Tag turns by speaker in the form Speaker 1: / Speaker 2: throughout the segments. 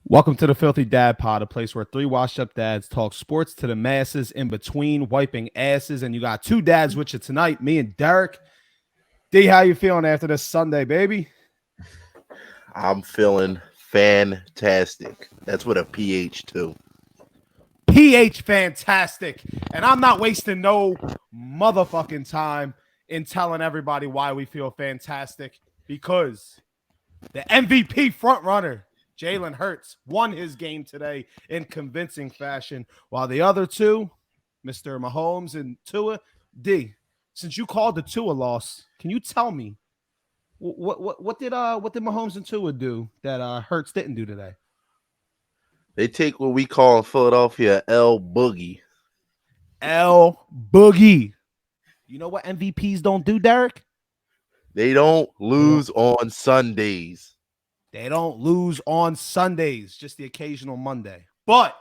Speaker 1: Welcome to the Filthy Dad Pod, a place where three washed-up dads talk sports to the masses in between wiping asses. And you got two dads with you tonight, me and Derek. D, how you feeling after this Sunday, baby?
Speaker 2: I'm feeling fantastic. That's with a PH too.
Speaker 1: PH fantastic. And I'm not wasting no motherfucking time in telling everybody why we feel fantastic, because the MVP frontrunner, Jalen Hurts, won his game today in convincing fashion, while the other two, Mr. Mahomes and Tua. D, since you called the Tua loss, can you tell me what did Mahomes and Tua do that Hurts didn't do today?
Speaker 2: They take what we call in Philadelphia L Boogie.
Speaker 1: L Boogie. You know what MVPs don't do, Derek?
Speaker 2: They don't lose on Sundays.
Speaker 1: They don't lose on Sundays, just the occasional Monday. But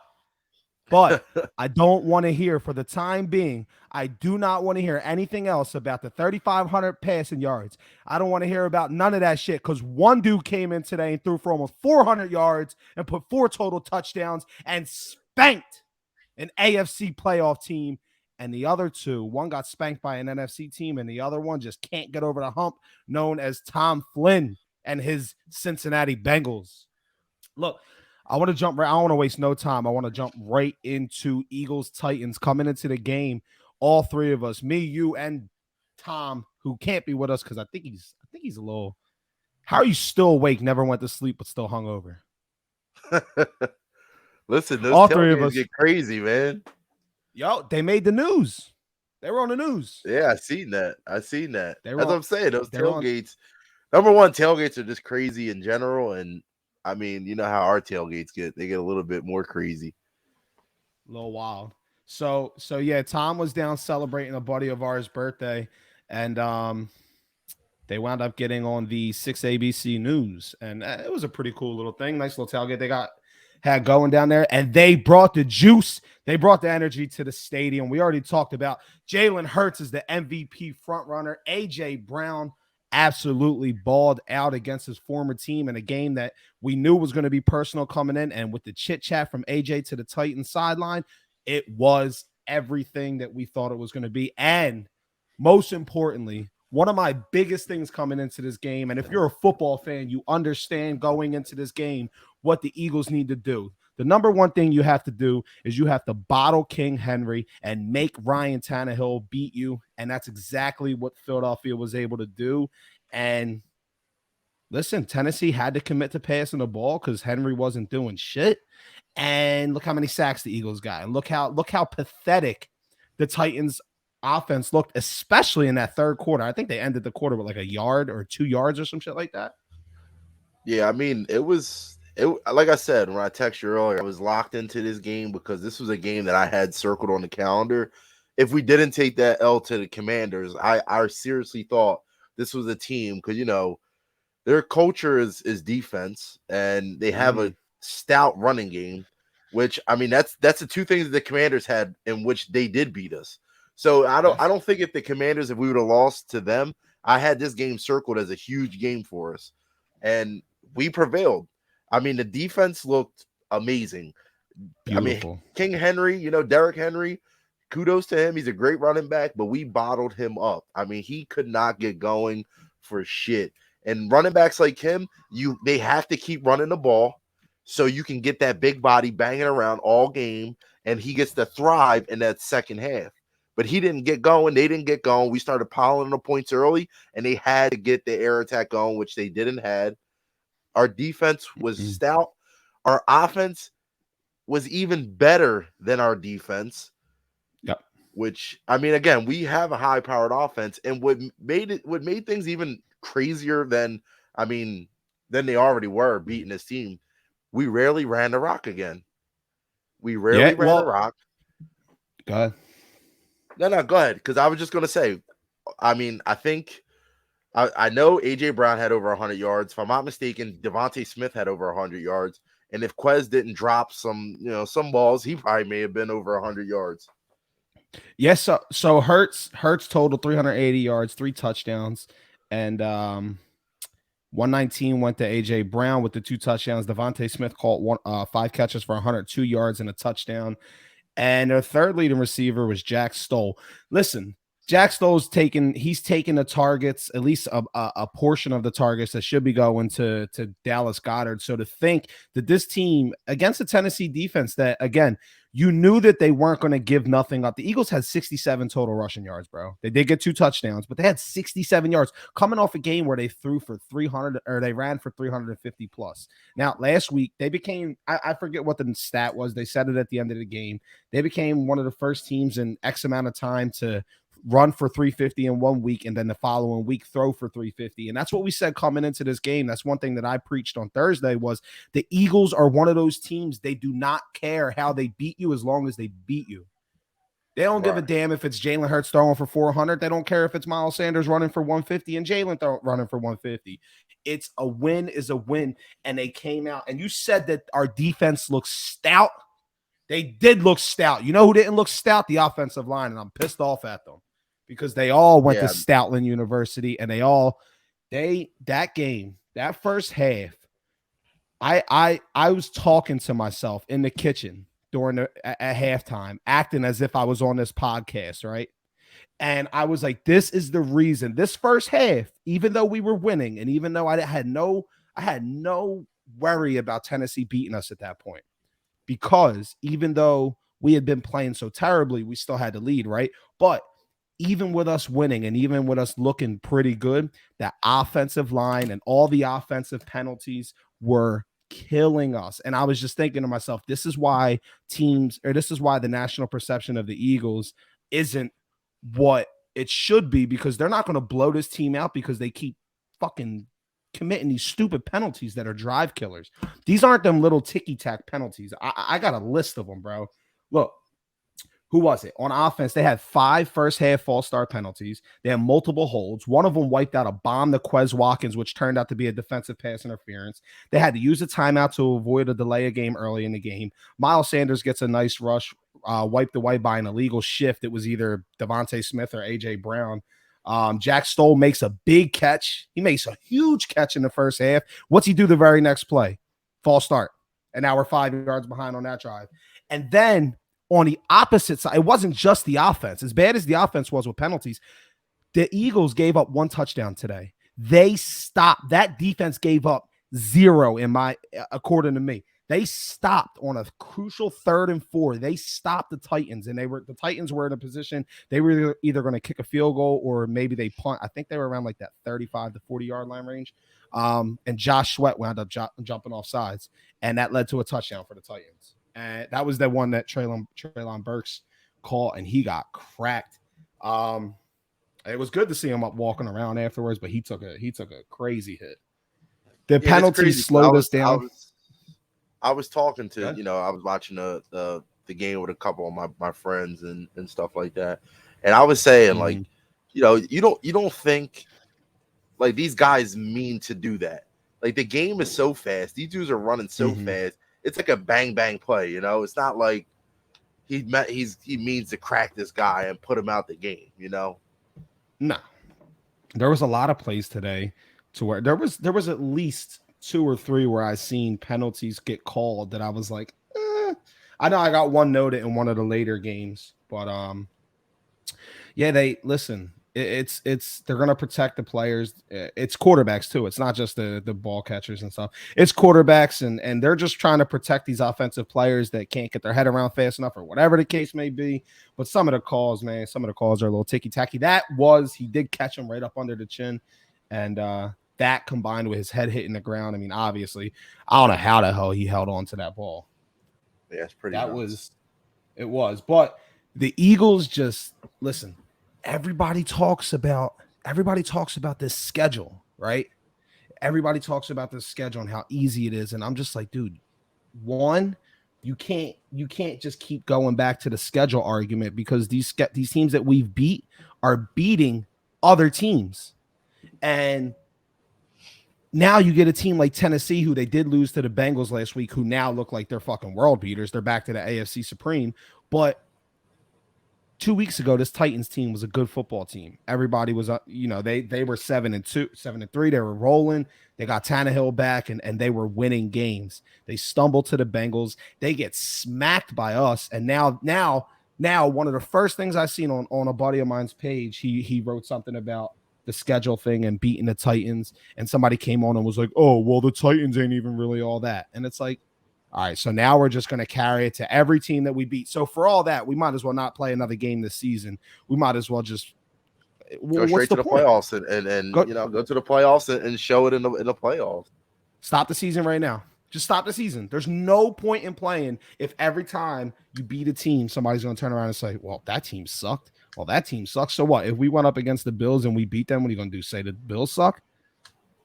Speaker 1: I don't want to hear, for the time being, I do not want to hear anything else about the 3,500 passing yards. I don't want to hear about none of that shit, because one dude came in today and threw for almost 400 yards and put 4 total touchdowns and spanked an AFC playoff team. And the other two, one got spanked by an NFC team, and the other one just can't get over the hump, known as Tom Flynn and his Cincinnati Bengals. Look, I want to jump right. I don't want to waste no time. I want to jump right into Eagles Titans coming into the game. All three of us, me, you, and Tom, who can't be with us because I think he's a little. How are you still awake? Never went to sleep, but still hungover.
Speaker 2: Listen, those
Speaker 1: all three of us
Speaker 2: get crazy, man.
Speaker 1: Yo, they made the news. They were on the news.
Speaker 2: Yeah, I seen that. That's what I'm saying. Those tailgates. Number one, tailgates are just crazy in general, and I mean, you know how our tailgates get. They get a little bit more crazy.
Speaker 1: A little wild. So yeah, Tom was down celebrating a buddy of ours' birthday, and they wound up getting on the 6 ABC News, and it was a pretty cool little thing. Nice little tailgate they had going down there, and they brought the juice. They brought the energy to the stadium. We already talked about Jalen Hurts as the MVP frontrunner. A.J. Brown absolutely balled out against his former team in a game that we knew was going to be personal coming in, and with the chit chat from AJ to the Titans sideline, it was everything that we thought it was going to be. And most importantly, one of my biggest things coming into this game, and if you're a football fan, you understand going into this game what the Eagles need to do. The number one thing you have to do is you have to bottle King Henry and make Ryan Tannehill beat you. And that's exactly what Philadelphia was able to do. And listen, Tennessee had to commit to passing the ball because Henry wasn't doing shit. And look how many sacks the Eagles got. And look how pathetic the Titans offense looked, especially in that third quarter. I think they ended the quarter with like a yard or 2 yards or some shit like that.
Speaker 2: Yeah, I mean, it like I said, when I texted you earlier, I was locked into this game because this was a game that I had circled on the calendar. If we didn't take that L to the Commanders, I seriously thought this was a team, because, you know, their culture is defense, and they have a stout running game, which, I mean, that's the two things that the Commanders had in which they did beat us. So I don't think if we would have lost to them, I had this game circled as a huge game for us, and we prevailed. I mean, the defense looked amazing.
Speaker 1: Beautiful.
Speaker 2: I mean, King Henry, you know, Derrick Henry, kudos to him. He's a great running back, but we bottled him up. I mean, he could not get going for shit. And running backs like him, they have to keep running the ball so you can get that big body banging around all game, and he gets to thrive in that second half. But he didn't get going. They didn't get going. We started piling the points early, and they had to get the air attack going, which they didn't have. Our defense was stout. Our offense was even better than our defense.
Speaker 1: Yep.
Speaker 2: Which, I mean, again, we have a high-powered offense, and what made things even crazier than they already were beating this team, we rarely ran the rock again. We rarely ran the rock.
Speaker 1: Go ahead.
Speaker 2: No, go ahead, because I was just going to say, I mean, I know A.J. Brown had over 100 yards. If I'm not mistaken, Devontae Smith had over 100 yards. And if Quez didn't drop some balls, he probably may have been over 100 yards.
Speaker 1: Yes, so Hurts totaled 380 yards, 3 touchdowns, and 119 went to A.J. Brown with the 2 touchdowns. Devontae Smith caught 5 catches for 102 yards and a touchdown. And their third leading receiver was Jack Stoll. Listen, Jack Stoll's he's taken the targets, at least a portion of the targets that should be going to Dallas Goedert. So to think that this team against the Tennessee defense that, again, you knew that they weren't going to give nothing up. The Eagles had 67 total rushing yards, bro. They did get 2 touchdowns, but they had 67 yards coming off a game where they threw for 300 or they ran for 350 plus. Now, last week, they became, I forget what the stat was. They said it at the end of the game. They became one of the first teams in X amount of time to run for 350 in 1 week and then the following week throw for 350. And that's what we said coming into this game. That's one thing that I preached on Thursday was the Eagles are one of those teams. They do not care how they beat you as long as they beat you. They don't give a damn if it's Jalen Hurts throwing for 400. They don't care if it's Miles Sanders running for 150 and Jalen running for 150. It's a win is a win. And they came out and you said that our defense looks stout. They did look stout. You know who didn't look stout? The offensive line. And I'm pissed off at them. Because they all went to Stoutland University and that game, that first half, I was talking to myself in the kitchen at halftime, acting as if I was on this podcast, right? And I was like, this is the reason. This first half, even though we were winning, and even though I had no worry about Tennessee beating us at that point, because even though we had been playing so terribly, we still had to lead, right? But even with us winning and even with us looking pretty good, that offensive line and all the offensive penalties were killing us. And I was just thinking to myself, this is why the national perception of the Eagles isn't what it should be, because they're not going to blow this team out because they keep fucking committing these stupid penalties that are drive killers. These aren't them little ticky-tack penalties. I got a list of them, bro. Look. Who was it? On offense, they had 5 first-half false start penalties. They had multiple holds. One of them wiped out a bomb to Quez Watkins, which turned out to be a defensive pass interference. They had to use a timeout to avoid a delay of game early in the game. Miles Sanders gets a nice rush, wiped away by an illegal shift. It was either Devontae Smith or A.J. Brown. Jack Stoll makes a big catch. He makes a huge catch in the first half. What's he do the very next play? False start. And now we're 5 yards behind on that drive. And then on the opposite side, it wasn't just the offense. As bad as the offense was with penalties, the Eagles gave up 1 touchdown today. They stopped. That defense gave up 0 according to me. They stopped on a crucial 3rd and 4. They stopped the Titans, and the Titans were in a position they were either going to kick a field goal or maybe they punt. I think they were around like that 35 to 40 yard line range. And Josh Sweat wound up jumping off sides, and that led to a touchdown for the Titans. And that was the one that Treylon Burks caught, and he got cracked. It was good to see him up walking around afterwards, but he took a crazy hit. The penalties slowed us down.
Speaker 2: I was talking to, I was watching the game with a couple of my friends and stuff like that. And I was saying, like, you don't think like these guys mean to do that. Like, the game is so fast. These dudes are running so fast. It's like a bang bang play, It's not like he means to crack this guy and put him out the game, No.
Speaker 1: There was a lot of plays today to where there was at least 2 or 3 where I seen penalties get called that I was like, I know I got one noted in one of the later games, but yeah, they're gonna protect the players. It's quarterbacks too. It's not just the ball catchers and stuff. It's quarterbacks, and they're just trying to protect these offensive players that can't get their head around fast enough or whatever the case may be. But some of the calls, are a little ticky tacky. He did catch him right up under the chin, and that combined with his head hitting the ground. I mean, obviously, I don't know how the hell he held on to that ball.
Speaker 2: Yeah, it's pretty.
Speaker 1: It was, but the Eagles just listen. Everybody talks about this schedule, right? Everybody talks about this schedule and how easy it is, and I'm just like, dude, one, you can't just keep going back to the schedule argument, because these teams that we've beat are beating other teams, and now you get a team like Tennessee, who they did lose to the Bengals last week, who now look like they're fucking world beaters. They're back to the AFC Supreme, but 2 weeks ago, this Titans team was a good football team. Everybody was, they were 7-2, 7-3. They were rolling. They got Tannehill back, and they were winning games. They stumbled to the Bengals. They get smacked by us, and now, one of the first things I seen on a buddy of mine's page, he wrote something about the schedule thing and beating the Titans, and somebody came on and was like, "Oh, well, the Titans ain't even really all that," and it's like, all right, so now we're just going to carry it to every team that we beat. So for all that, we might as well not play another game this season. We might as well just
Speaker 2: go straight to the
Speaker 1: point?
Speaker 2: playoffs and
Speaker 1: Go,
Speaker 2: go to the playoffs and show it in the playoffs.
Speaker 1: Stop the season right now. Just stop the season. There's no point in playing if every time you beat a team, somebody's going to turn around and say, "Well, that team sucked. Well, that team sucks." So what? If we went up against the Bills and we beat them, what are you going to do? Say the Bills suck?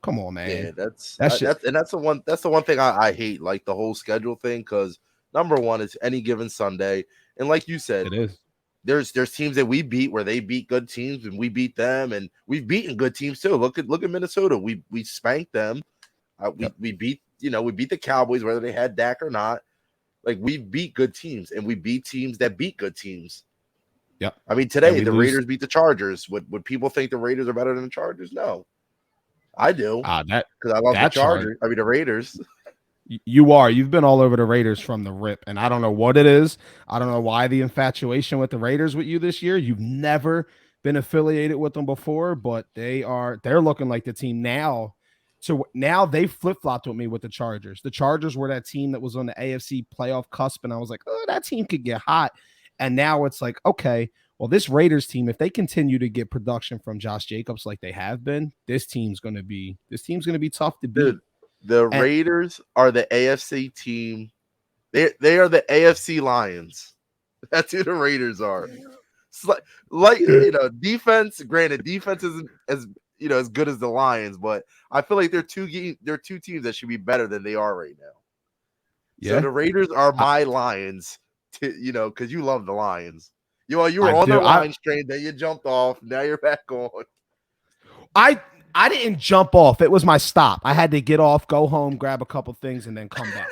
Speaker 1: Come on, man.
Speaker 2: Yeah, that's the one thing I hate, like the whole schedule thing, because number one, it's any given Sunday, and like you said,
Speaker 1: it is.
Speaker 2: There's teams that we beat where they beat good teams and we beat them, and we've beaten good teams too. Look at Minnesota. We spanked them. We beat we beat the Cowboys whether they had Dak or not. Like we beat good teams and we beat teams that beat good teams.
Speaker 1: Yep.
Speaker 2: I mean today the Raiders beat the Chargers. Would people think the Raiders are better than the Chargers? No. I do. Because I love the Chargers. I mean the Raiders.
Speaker 1: You've been all over the Raiders from the rip, and I don't know what it is. I don't know why the infatuation with the Raiders with you this year. You've never been affiliated with them before, but they're looking like the team now. So now they flip-flopped with me with the Chargers. The Chargers were that team that was on the AFC playoff cusp, and I was like, oh, that team could get hot. And now it's like, okay, well, this Raiders team, if they continue to get production from Josh Jacobs like they have been, this team's gonna be tough to beat.
Speaker 2: Dude, the Raiders are the AFC team. They are the AFC Lions. That's who the Raiders are. Defense. Granted, defense isn't as good as the Lions, but I feel like they're two teams that should be better than they are right now. Yeah. So the Raiders are my Lions. Because you love the Lions. You were on the Lions train, then you jumped off. Now you're back on.
Speaker 1: I didn't jump off. It was my stop. I had to get off, go home, grab a couple things, and then come back.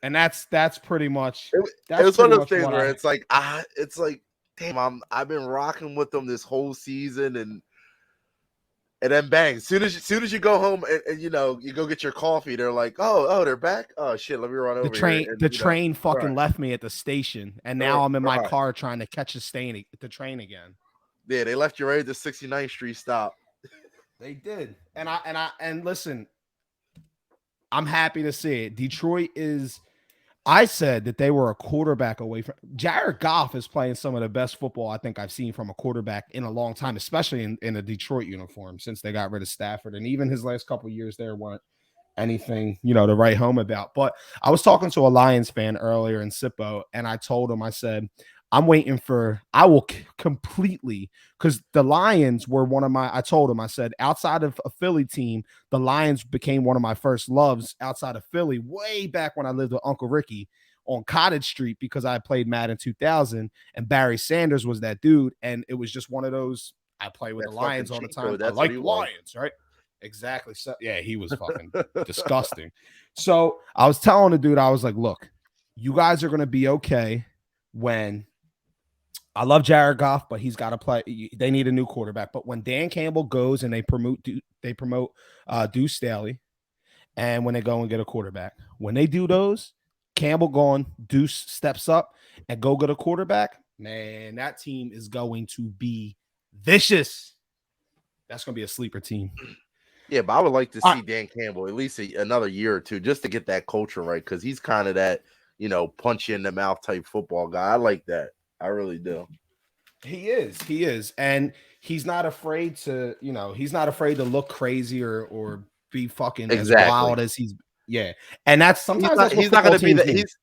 Speaker 1: And that's pretty much.
Speaker 2: It was one of those things where it's like, damn, I've been rocking with them this whole season, and then bang, soon as you go home and you go get your coffee, they're like, oh, they're back. Oh shit, let me run over.
Speaker 1: The train fucking left me at the station, and now I'm in my car trying to catch the train again.
Speaker 2: Yeah, they left you right at the 69th Street stop.
Speaker 1: They did, and listen, I'm happy to see it. Detroit is. I said that they were a quarterback away from. Jared Goff is playing some of the best football I think I've seen from a quarterback in a long time, especially in a Detroit uniform since they got rid of Stafford, and even his last couple of years there weren't anything to write home about. But I was talking to a Lions fan earlier in Sippo, and I told him, I said, I'm waiting for, I will completely, because the Lions were I told him, I said, outside of a Philly team, the Lions became one of my first loves outside of Philly way back when I lived with Uncle Ricky on Cottage Street, because I played Madden 2000 and Barry Sanders was that dude. And it was just one of those, I play with the Lions all the time. I like Lions, right? Exactly. So yeah, he was fucking disgusting. So I was telling the dude, I was like, look, you guys are going to be okay when I love Jared Goff, but he's got to play. They need a new quarterback. But when Dan Campbell goes and they promote Deuce Staley, and when they go and get a quarterback, when they do those, Campbell gone, Deuce steps up and go get a quarterback, man, that team is going to be vicious. That's going to be a sleeper team.
Speaker 2: Yeah, but I would like to see Dan Campbell at least another year or two just to get that culture right, because he's kind of that, punch you in the mouth type football guy. I like that. I really do.
Speaker 1: He is. And he's not afraid to, look crazy or be fucking as wild as he's. Yeah. And that's sometimes
Speaker 2: he's not going to be that. He's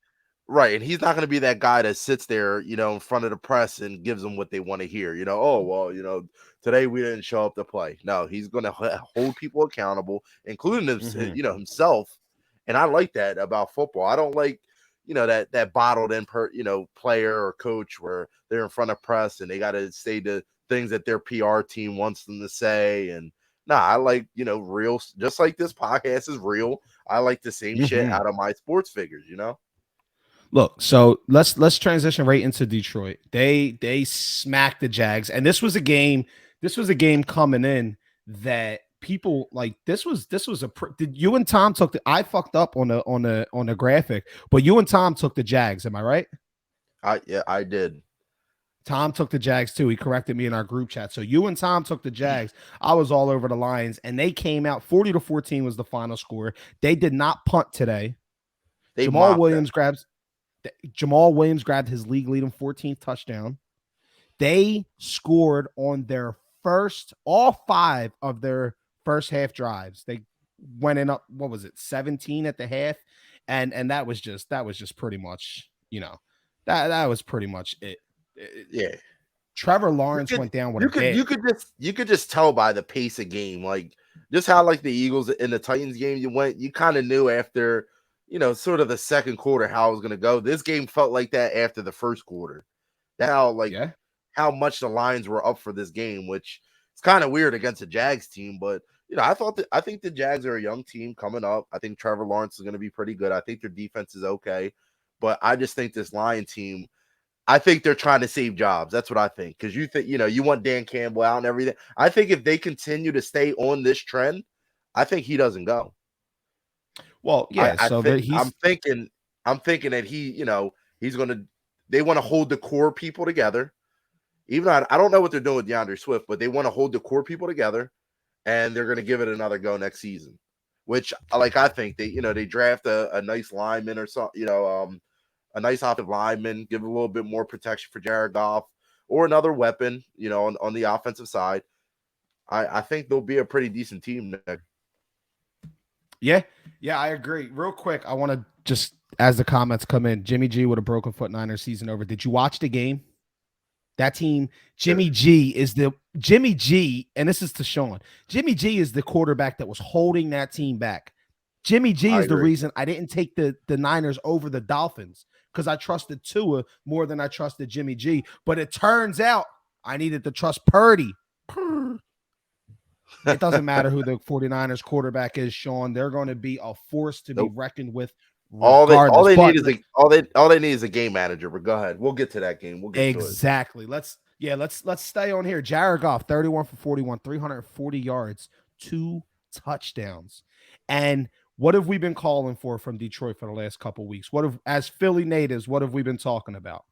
Speaker 2: right. And he's not going to be that guy that sits there, in front of the press and gives them what they want to hear. Today we didn't show up to play. No, he's going to hold people accountable, including himself. And I like that about football. I don't like, that bottled in player or coach where they're in front of press and they got to say the things that their PR team wants them to say. And I like, real, just like this podcast is real. I like the same shit out of my sports figures,
Speaker 1: Look, so let's transition right into Detroit. They smacked the Jags, and this was a game. This was a game coming in that people like. This was a. Did you and Tom took the? I fucked up on the graphic, but you and Tom took the Jags. Am I right?
Speaker 2: I did.
Speaker 1: Tom took the Jags too. He corrected me in our group chat. So you and Tom took the Jags. I was all over the Lions, and they came out 40-14 was the final score. They did not punt today.
Speaker 2: They
Speaker 1: Jamal
Speaker 2: mopped
Speaker 1: Williams grabs Jamal Williams grabbed his league leading 14th touchdown. They scored on their all 5 of their first half drives. They went in up, what was it, 17 at the half, and that was just pretty much, that was pretty much it.
Speaker 2: Yeah.
Speaker 1: Trevor Lawrence went down with a bit.
Speaker 2: You could just tell by the pace of game, like just how like the Eagles in the Titans game you kind of knew after sort of the second quarter how it was going to go. This game felt like that after the first quarter. That's how much the Lions were up for this game, which is kind of weird against a Jags team. But I think the Jags are a young team coming up. I think Trevor Lawrence is going to be pretty good. I think their defense is okay, but I just think this Lion team, I think they're trying to save jobs. That's what I think. Because you think, you want Dan Campbell out and everything. I think if they continue to stay on this trend, I think he doesn't go.
Speaker 1: Well, yeah.
Speaker 2: I'm thinking that he's going to. They want to hold the core people together. Even though I don't know what they're doing with DeAndre Swift, but they want to hold the core people together, and they're going to give it another go next season. Which, like, I think they draft a nice lineman or something, a nice offensive lineman, give a little bit more protection for Jared Goff or another weapon, on the offensive side. I think they'll be a pretty decent team next.
Speaker 1: Yeah, I agree. Real quick, I want to just, as the comments come in, Jimmy G with a broken foot, Niners season over. Did you watch the game? That team, Jimmy G, and this is to Sean. Jimmy G is the quarterback that was holding that team back. Jimmy G is the reason I didn't take the Niners over the Dolphins, because I trusted Tua more than I trusted Jimmy G. But it turns out I needed to trust Purdy. It doesn't matter who the 49ers quarterback is, Sean. They're going to be a force to be reckoned with.
Speaker 2: All they need is a game manager. But go ahead, we'll get to that game. We'll get
Speaker 1: exactly.
Speaker 2: To it.
Speaker 1: Let's stay on here. Jared Goff, 31 for 41, 340 yards, 2 touchdowns. And what have we been calling for from Detroit for the last couple of weeks? As Philly natives, what have we been talking about?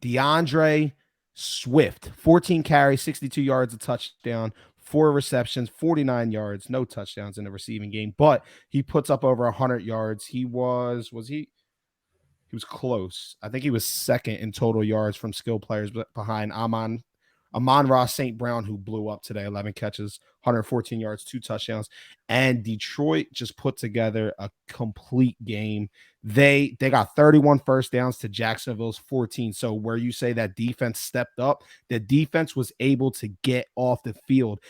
Speaker 1: DeAndre Swift, 14 carries, 62 yards, a touchdown, 4 receptions, 49 yards, no touchdowns in the receiving game, but he puts up over 100 yards. He was close. I think he was second in total yards from skill players behind Amon-Ra St. Brown, who blew up today, 11 catches, 114 yards, 2 touchdowns. And Detroit just put together a complete game. They got 31 first downs to Jacksonville's 14. So where you say that defense stepped up, the defense was able to get off the field.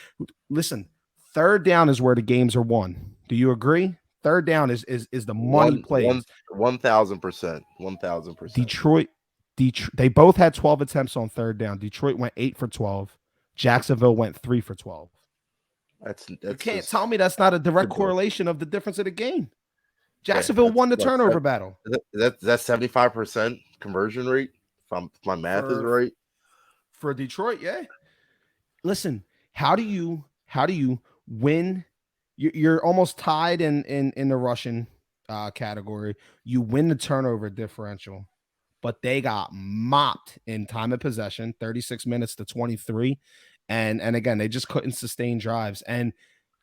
Speaker 1: Listen, third down is where the games are won. Do you agree? Third down is the money plays.
Speaker 2: 1,000%. 1,000%.
Speaker 1: Detroit, they both had 12 attempts on third down. Detroit went 8 for 12. Jacksonville went 3 for 12. You can't tell me that's not a direct correlation of the difference of the game. Jacksonville won the turnover battle.
Speaker 2: That's 75% conversion rate. If my math is right.
Speaker 1: For Detroit, yeah. Listen, how do you win? You're almost tied in the rushing category. You win the turnover differential, but they got mopped in time of possession, 36 minutes to 23. And again, they just couldn't sustain drives. And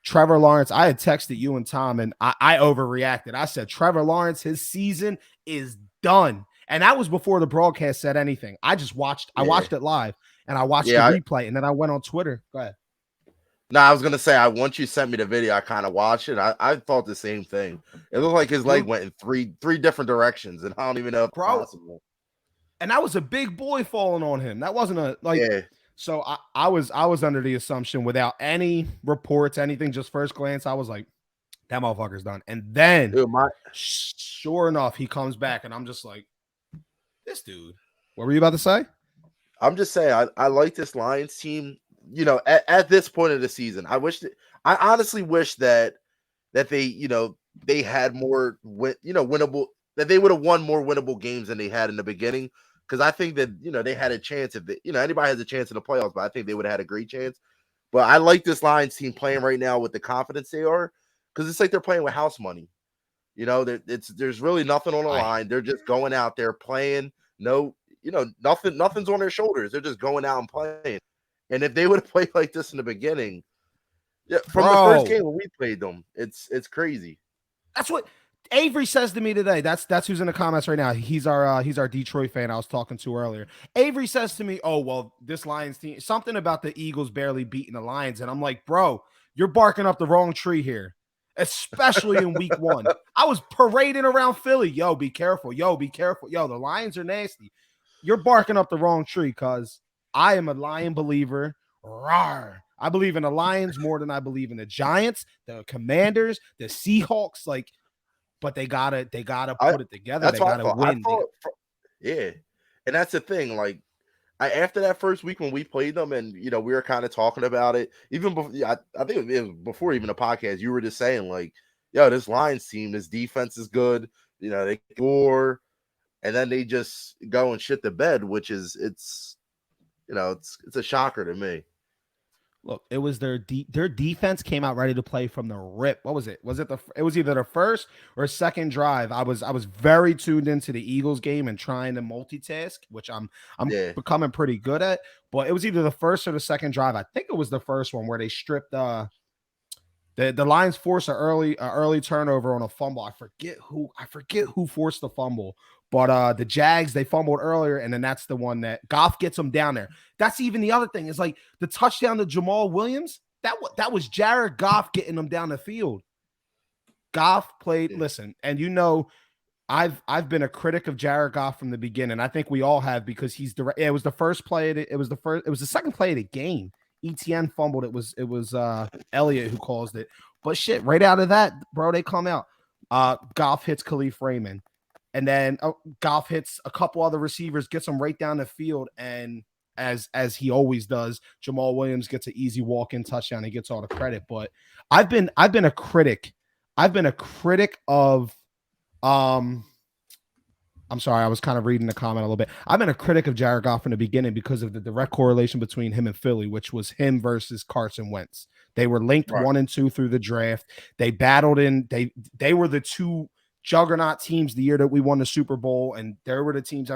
Speaker 1: Trevor Lawrence, I had texted you and Tom, and I overreacted. I said, Trevor Lawrence, his season is done. And that was before the broadcast said anything. I just watched. I watched it live, and I watched the replay, and then I went on Twitter. Go ahead.
Speaker 2: No, I was going to say, once you sent me the video, I kind of watched it. I thought the same thing. It looked like his leg went in three different directions, and I don't even know if it's possible.
Speaker 1: And that was a big boy falling on him. That wasn't a So I was under the assumption, without any reports, anything, just first glance, I was like, that motherfucker's done. And then, sure enough, he comes back, and I'm just like, this dude. What were you about to say?
Speaker 2: I'm just saying, I like this Lions team. At this point of the season, I honestly wish that they, they had more winnable. that they would have won more winnable games than they had in the beginning. Because I think that, they had a chance if anybody has a chance in the playoffs, but I think they would have had a great chance. But I like this Lions team playing right now with the confidence they are, because it's like they're playing with house money. There's really nothing on the line. They're just going out there playing. No, nothing's on their shoulders. They're just going out and playing. And if they would have played like this in the beginning, from the first game when we played them, it's crazy.
Speaker 1: That's what Avery says to me today. That's who's in the comments right now. He's our Detroit fan I was talking to earlier. Avery says to me, "Oh, well, this Lions team, something about the Eagles barely beating the Lions." And I'm like, "Bro, you're barking up the wrong tree here, especially in week 1. I was parading around Philly. Yo, be careful. Yo, be careful. Yo, the Lions are nasty. You're barking up the wrong tree, cuz I am a Lion believer. Rawr. I believe in the Lions more than I believe in the Giants, the Commanders, the Seahawks. Like, but they gotta put it together. They gotta win.
Speaker 2: Yeah, and that's the thing. Like, after that first week when we played them, and we were kind of talking about it. Even before, I think it was before even the podcast. You were just saying like, "Yo, this Lions team, this defense is good. They score, and then they just go and shit the bed," which is it's a shocker to me.
Speaker 1: Look, it was their defense came out ready to play from the rip. What was it? It was either the first or second drive. I was very tuned into the Eagles game and trying to multitask, which I'm becoming pretty good at. But it was either the first or the second drive. I think it was the first one where they stripped the Lions forced an early turnover on a fumble. I forget who forced the fumble. But the Jags, they fumbled earlier, and then that's the one that Goff gets them down there. That's even the other thing. Is like the touchdown to Jamal Williams. That was Jared Goff getting them down the field. Goff played. Listen, and I've been a critic of Jared Goff from the beginning. I think we all have, because he's direct. It was the first play. It was the second play of the game. ETN fumbled. It was Elliott who caused it. But shit, right out of that, bro, they come out. Goff hits Khalif Raymond. And then Goff hits a couple other receivers, gets them right down the field, and as he always does, Jamal Williams gets an easy walk-in touchdown. He gets all the credit. But I've been a critic. I've been a critic of I'm sorry, I was kind of reading the comment a little bit. I've been a critic of Jared Goff in the beginning because of the direct correlation between him and Philly, which was him versus Carson Wentz. They were linked 1 and 2 through the draft. They battled in. They were the two juggernaut teams the year that we won the Super Bowl, and there were the teams.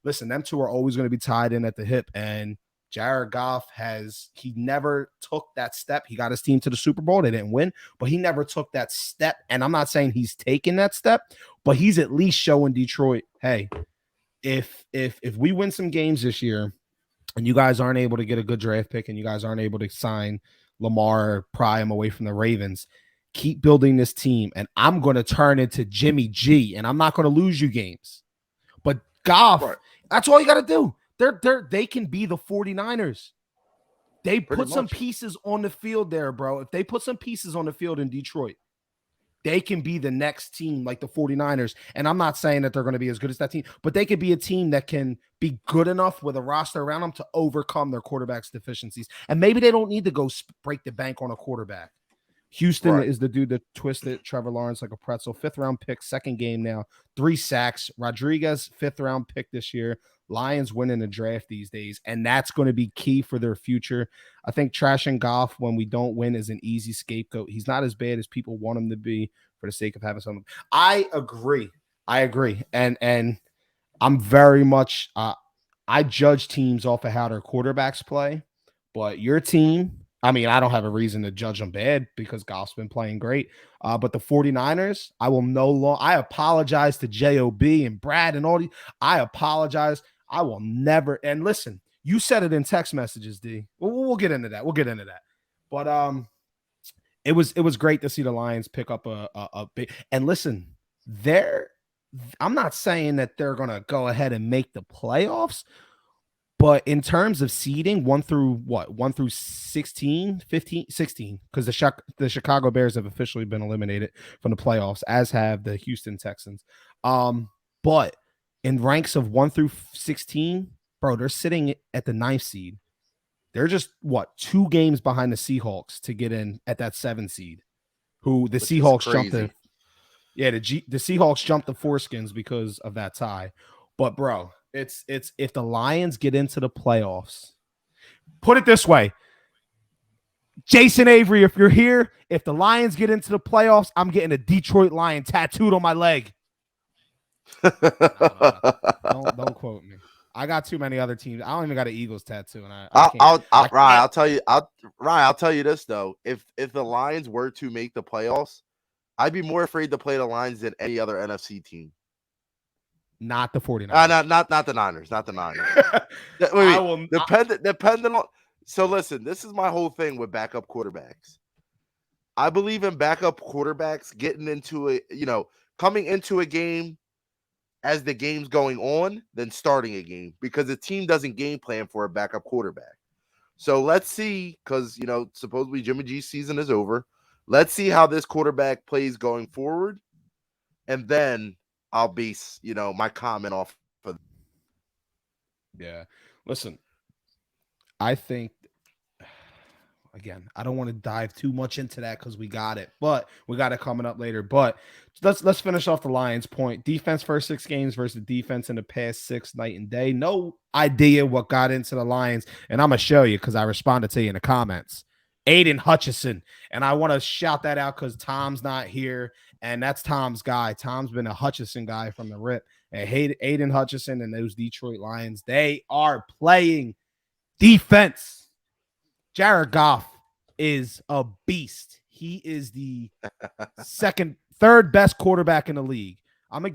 Speaker 1: Listen, them two are always going to be tied in at the hip, and Jared Goff he never took that step. He got his team to the Super Bowl. They didn't win, but he never took that step. And I'm not saying he's taking that step, but he's at least showing Detroit, hey, if we win some games this year and you guys aren't able to get a good draft pick and you guys aren't able to sign Lamar or pry him away from the Ravens, keep building this team, and I'm going to turn into Jimmy G, and I'm not going to lose you games. But Goff, that's all you got to do. They can be the 49ers. They put some pieces on the field there, bro. If they put some pieces on the field in Detroit, they can be the next team like the 49ers. And I'm not saying that they're going to be as good as that team, but they could be a team that can be good enough with a roster around them to overcome their quarterback's deficiencies. And maybe they don't need to go break the bank on a quarterback. Houston is the dude that twisted Trevor Lawrence like a pretzel. 5th-round pick, second game now. 3 sacks. Rodriguez, 5th-round pick this year. Lions winning the draft these days, and that's going to be key for their future. I think trashing Goff when we don't win is an easy scapegoat. He's not as bad as people want him to be for the sake of having something. I agree. And I'm very much I judge teams off of how their quarterbacks play, but your team, I mean, I don't have a reason to judge them bad because Goff's been playing great. But the 49ers, I apologize to J.O.B. and Brad and all these. I apologize. I will never. And listen, you said it in text messages, D. We'll get into that. But it was great to see the Lions pick up a big. And listen, I'm not saying that they're going to go ahead and make the playoffs. But in terms of seeding, 1 through 16, 15, 16, because the Chicago Bears have officially been eliminated from the playoffs, as have the Houston Texans. But in ranks of 1 through 16, bro, they're sitting at the 9th seed. They're just 2 games behind the Seahawks to get in at that 7 seed. Who the Seahawks jumped in. Yeah, the Seahawks jumped the foreskins because of that tie. But bro, it's if the Lions get into the playoffs, put it this way. Jason Avery, if you're here, if the Lions get into the playoffs, I'm getting a Detroit Lion tattooed on my leg. No. Don't quote me. I got too many other teams. I don't even got an Eagles tattoo, and I can't.
Speaker 2: Ryan, I'll tell you this though. If the Lions were to make the playoffs, I'd be more afraid to play the Lions than any other NFC team.
Speaker 1: Not the 49ers.
Speaker 2: Not the Niners. Not the Niners. Wait. Dependent on. So listen, this is my whole thing with backup quarterbacks. I believe in backup quarterbacks getting into coming into a game as the game's going on than starting a game, because the team doesn't game plan for a backup quarterback. So let's see, because supposedly Jimmy G's season is over. Let's see how this quarterback plays going forward, and then I'll base my comment off of.
Speaker 1: Yeah, listen, I think, again, I don't want to dive too much into that because we got it coming up later. But let's finish off the Lions point. Defense first 6 games versus defense in the past 6, night and day. No idea what got into the Lions, and I'm gonna show you because I responded to you in the comments. Aiden Hutchinson, and I want to shout that out because Tom's not here, and that's Tom's guy. Tom's been a Hutchinson guy from the rip. And Aiden Hutchinson and those Detroit Lions, they are playing defense. Jared Goff is a beast. He is the third best quarterback in the league. I'm gonna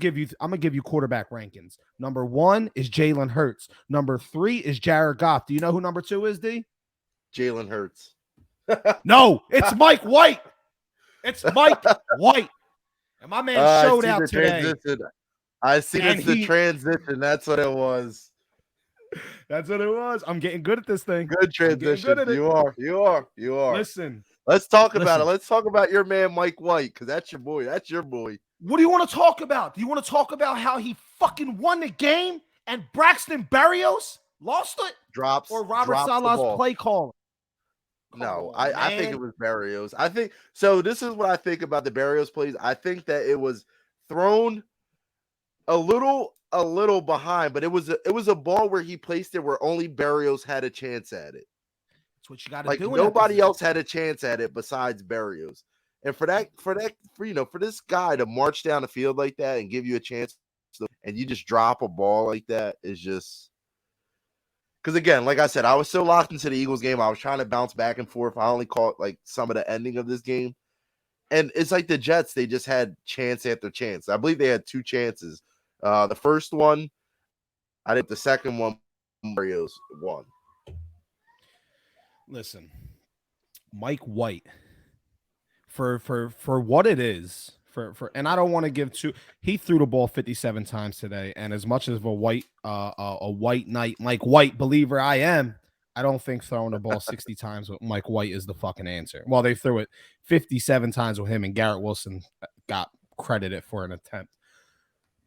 Speaker 1: give you quarterback rankings. Number 1 is Jalen Hurts. Number 3 is Jared Goff. Do you know who number 2 is, D?
Speaker 2: Jalen Hurts.
Speaker 1: No, it's Mike White. It's Mike White. And my man showed out today.
Speaker 2: Transition. I see it's the transition. That's what it was.
Speaker 1: That's what it was. I'm getting good at this thing.
Speaker 2: Good transition. You are.
Speaker 1: Listen.
Speaker 2: Let's talk about it. Let's talk about your man, Mike White, because that's your boy. That's your boy.
Speaker 1: What do you want to talk about? Do you want to talk about how he fucking won the game and Braxton Berrios lost it?
Speaker 2: Or
Speaker 1: Robert Saleh's play calling?
Speaker 2: No, I think it was Berrios. I think so. This is what I think about the Berrios plays. I think that it was thrown a little behind, but it was a ball where he placed it where only Berrios had a chance at it.
Speaker 1: That's what you got to do.
Speaker 2: Nobody else had a chance at it besides Berrios. And for this guy to march down the field like that and give you a chance, and you just drop a ball like that is just. Because again, like I said, I was so locked into the Eagles game. I was trying to bounce back and forth. I only caught some of the ending of this game. And it's like the Jets, they just had chance after chance. I believe they had 2 chances. The first one, I think the second one, Mario's won.
Speaker 1: Listen, Mike White, for what it is, and I don't want to give too. He threw the ball 57 times today, and as much as a white knight, Mike White believer I am, I don't think throwing the ball 60 times with Mike White is the fucking answer. Well, they threw it 57 times with him, and Garrett Wilson got credited for an attempt.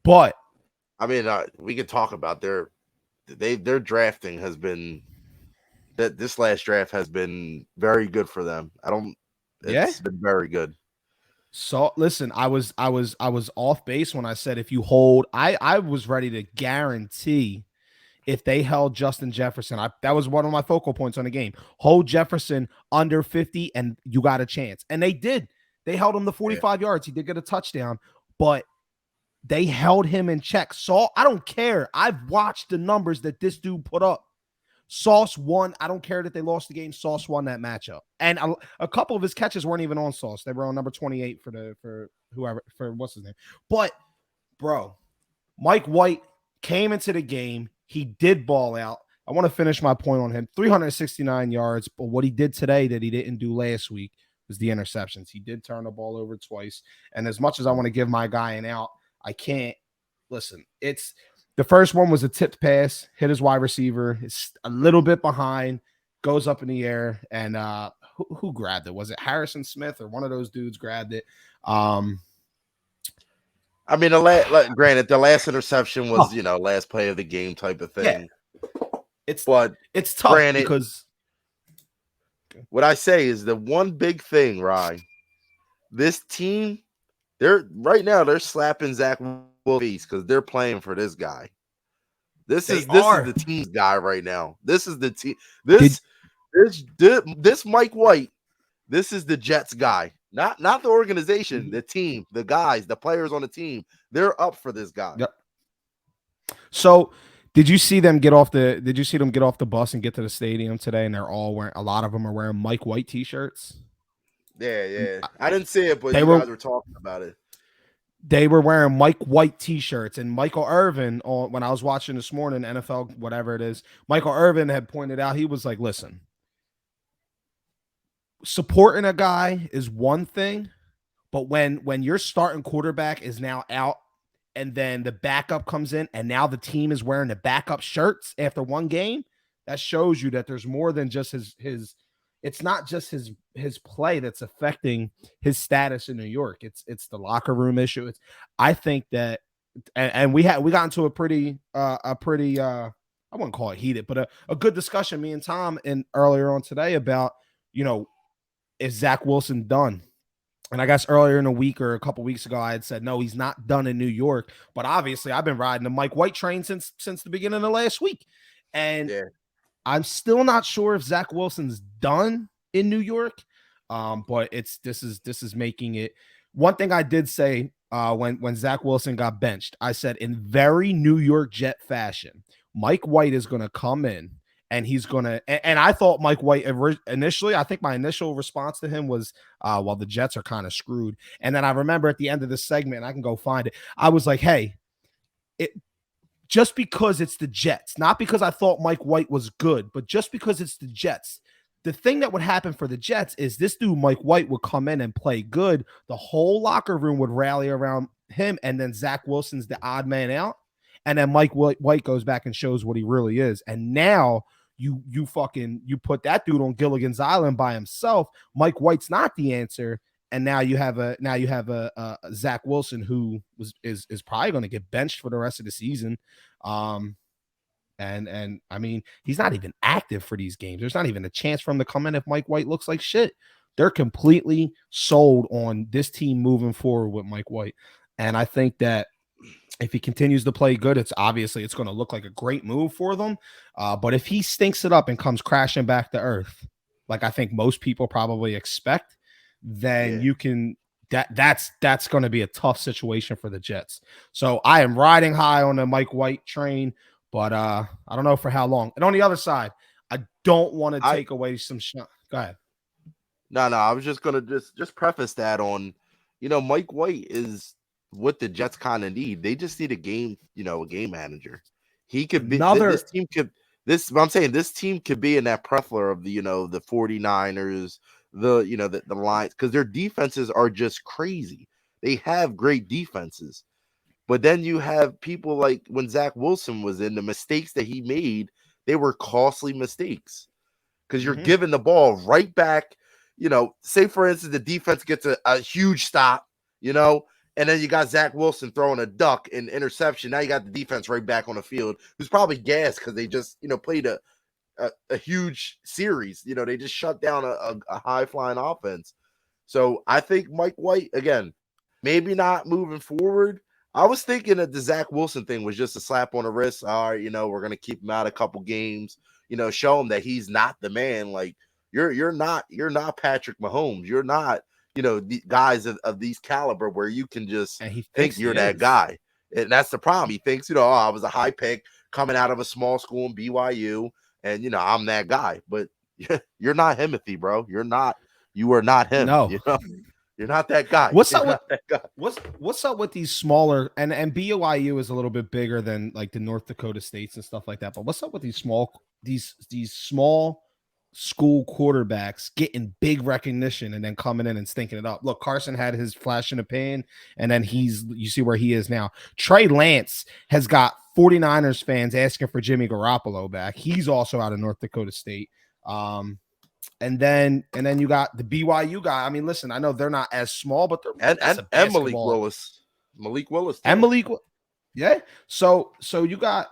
Speaker 1: But
Speaker 2: I mean, we could talk about their drafting has been that this last draft has been very good for them. It's been very good.
Speaker 1: So listen, I was off base when I said if you hold, I was ready to guarantee if they held Justin Jefferson, that was one of my focal points on the game. Hold Jefferson under 50 and you got a chance. And they did. They held him to 45 yards. He did get a touchdown, but they held him in check. So I don't care. I've watched the numbers that this dude put up. Sauce won. I don't care that they lost the game. Sauce won that matchup. And a couple of his catches weren't even on Sauce. They were on number 28 for what's his name. But, bro, Mike White came into the game. He did ball out. I want to finish my point on him. 369 yards. But what he did today that he didn't do last week was the interceptions. He did turn the ball over twice. And as much as I want to give my guy an out, I can't. Listen, the first one was a tipped pass, hit his wide receiver. It's a little bit behind, goes up in the air, and who grabbed it? Was it Harrison Smith or one of those dudes grabbed it? I
Speaker 2: mean, granted, the last interception was last play of the game type of thing.
Speaker 1: Yeah. It's tough because
Speaker 2: what I say is the one big thing, Ryan. This team, They're right now they're slapping Zach Wilson because they're playing for this guy.
Speaker 1: They
Speaker 2: This is
Speaker 1: are.
Speaker 2: the team's guy right now. This is the team.
Speaker 1: Did
Speaker 2: This Mike White. This is the Jets guy. Not the organization, the team, the guys, the players on the team. They're up for this guy.
Speaker 1: Yep. So did you see them get off the? Did you see them get off the bus and get to the stadium today? And they're all wearing. A lot of them are wearing Mike White t-shirts.
Speaker 2: Yeah. I didn't see it, but
Speaker 1: They
Speaker 2: you
Speaker 1: were.
Speaker 2: guys were talking about it.
Speaker 1: They were wearing Mike White t-shirts, and Michael Irvin when I was watching this morning, NFL, whatever it is, Michael Irvin had pointed out, he was like, listen, supporting a guy is one thing, but when your starting quarterback is now out and then the backup comes in and now the team is wearing the backup shirts after one game, that shows you that there's more than just his it's not just his play that's affecting his status in New York. It's the locker room issue. I think that and we got into a pretty I wouldn't call it heated, but a good discussion, me and Tom, and earlier on today about, is Zach Wilson done? And I guess earlier in the week or a couple weeks ago, I had said, no, he's not done in New York. But obviously, I've been riding the Mike White train since the beginning of last week. And yeah, I'm still not sure if Zach Wilson's done in New York. But this is making it. One thing I did say when Zach Wilson got benched, I said, in very New York Jet fashion, Mike White is going to come in. And he's going to, and I thought Mike White initially, I think my initial response to him was, well, the Jets are kind of screwed. And then I remember at the end of this segment, I can go find it, I was like, hey, just because it's the Jets, not because I thought Mike White was good, but just because it's the Jets, the thing that would happen for the Jets is this dude, Mike White, would come in and play good. The whole locker room would rally around him. And then Zach Wilson's the odd man out. And then Mike White goes back and shows what he really is. And now, you put that dude on Gilligan's Island by himself. Mike White's not the answer, and now you have a Zach Wilson who is probably going to get benched for the rest of the season. And I mean, he's not even active for these games. There's not even a chance for him to come in if Mike White looks like shit. They're completely sold on this team moving forward with Mike White, and I think that if he continues to play good, it's going to look like a great move for them. But if he stinks it up and comes crashing back to earth, like I think most people probably expect, then you can that's going to be a tough situation for the Jets. So I am riding high on the Mike White train, but I don't know for how long. And on the other side, I don't want to take away some shot. Go ahead.
Speaker 2: No, I was just gonna just preface that on, Mike White is what the Jets kind of need. They just need a game manager. He could be this team could I'm saying this team could be in that Preffler of the 49ers, the Lions, because their defenses are just crazy. They have great defenses. But then you have people like when Zach Wilson was in, the mistakes that he made, they were costly mistakes. Because you're giving the ball right back, say for instance the defense gets a huge stop, and then you got Zach Wilson throwing a duck and interception. Now you got the defense right back on the field, who's probably gassed because they just, played a huge series. They just shut down a high-flying offense. So I think Mike White, again, maybe not moving forward. I was thinking that the Zach Wilson thing was just a slap on the wrist. All right, we're going to keep him out a couple games, show him that he's not the man. Like, you're not Patrick Mahomes. You're not, the guys of these caliber where you can just think you're that guy. And that's the problem. He thinks, I was a high pick coming out of a small school in BYU, and I'm that guy. But you're not Himothy, bro. You are not him.
Speaker 1: No.
Speaker 2: You're not that guy.
Speaker 1: What's up with these smaller and BYU is a little bit bigger than like the North Dakota States and stuff like that. But what's up with these small school quarterbacks getting big recognition and then coming in and stinking it up? Look, Carson had his flash in the pan, and then you see where he is now. Trey Lance has got 49ers fans asking for Jimmy Garoppolo back. He's also out of North Dakota State. And then you got the BYU guy. I mean, listen, I know they're not as small, but they're
Speaker 2: and Malik Willis too.
Speaker 1: And Malik, yeah. So you got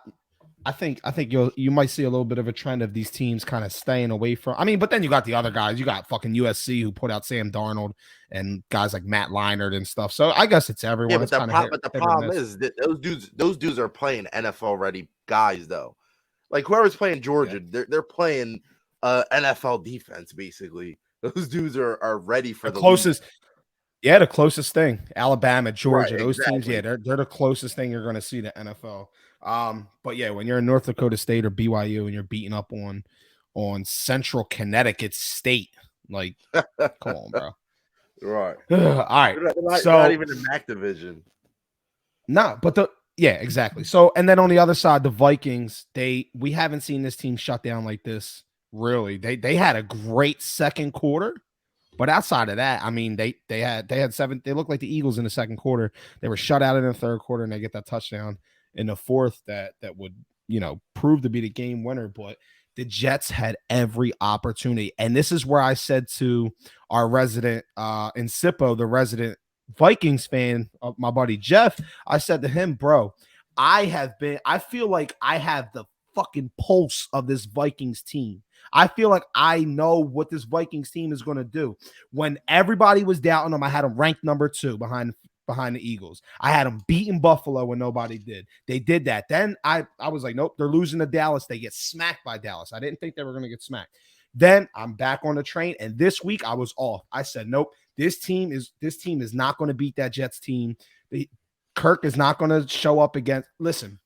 Speaker 1: I think you might see a little bit of a trend of these teams kind of staying away from. I mean, but then you got the other guys. You got fucking USC who put out Sam Darnold and guys like Matt Leinart and stuff. So I guess it's
Speaker 2: Yeah,
Speaker 1: everyone.
Speaker 2: but
Speaker 1: It's kind of hit
Speaker 2: the
Speaker 1: or
Speaker 2: problem
Speaker 1: miss.
Speaker 2: is that those dudes are playing NFL ready guys though. Like whoever's playing
Speaker 1: Yeah.
Speaker 2: Georgia, they're playing NFL defense basically. Those dudes are ready for
Speaker 1: The
Speaker 2: the league.
Speaker 1: closest, yeah, the closest thing. Alabama,
Speaker 2: Right,
Speaker 1: Georgia, those teams, yeah,
Speaker 2: exactly.
Speaker 1: they're the closest thing you're going to see to NFL. But yeah, when you're in North Dakota State or BYU and you're beating up on Central Connecticut State, like, come on, bro.
Speaker 2: Right.
Speaker 1: All right,
Speaker 2: They're not
Speaker 1: so
Speaker 2: even in MAC division.
Speaker 1: no, but yeah, exactly. So, and then on the other side, the Vikings, we haven't seen this team shut down like this. Really, they had a great second quarter, but outside of that, I mean, they had seven. They looked like the Eagles in the second quarter. They were shut out in the third quarter, and they get that touchdown in the fourth that would prove to be the game winner. But the Jets had every opportunity, and this is where I said to our resident Incippo, the resident Vikings fan, my buddy Jeff, I said to him, bro, I feel like I have the fucking pulse of this Vikings team. I feel like I know what this Vikings team is going to do. When everybody was doubting them, I had them ranked number 2 behind the Eagles. I had them beating Buffalo when nobody did. They did that. Then I was like, nope, they're losing to Dallas. They get smacked by Dallas. I didn't think they were going to get smacked. Then I'm back on the train, and this week I was off. I said, nope, this team is not going to beat that Jets team. Kirk is not going to show up against. Listen,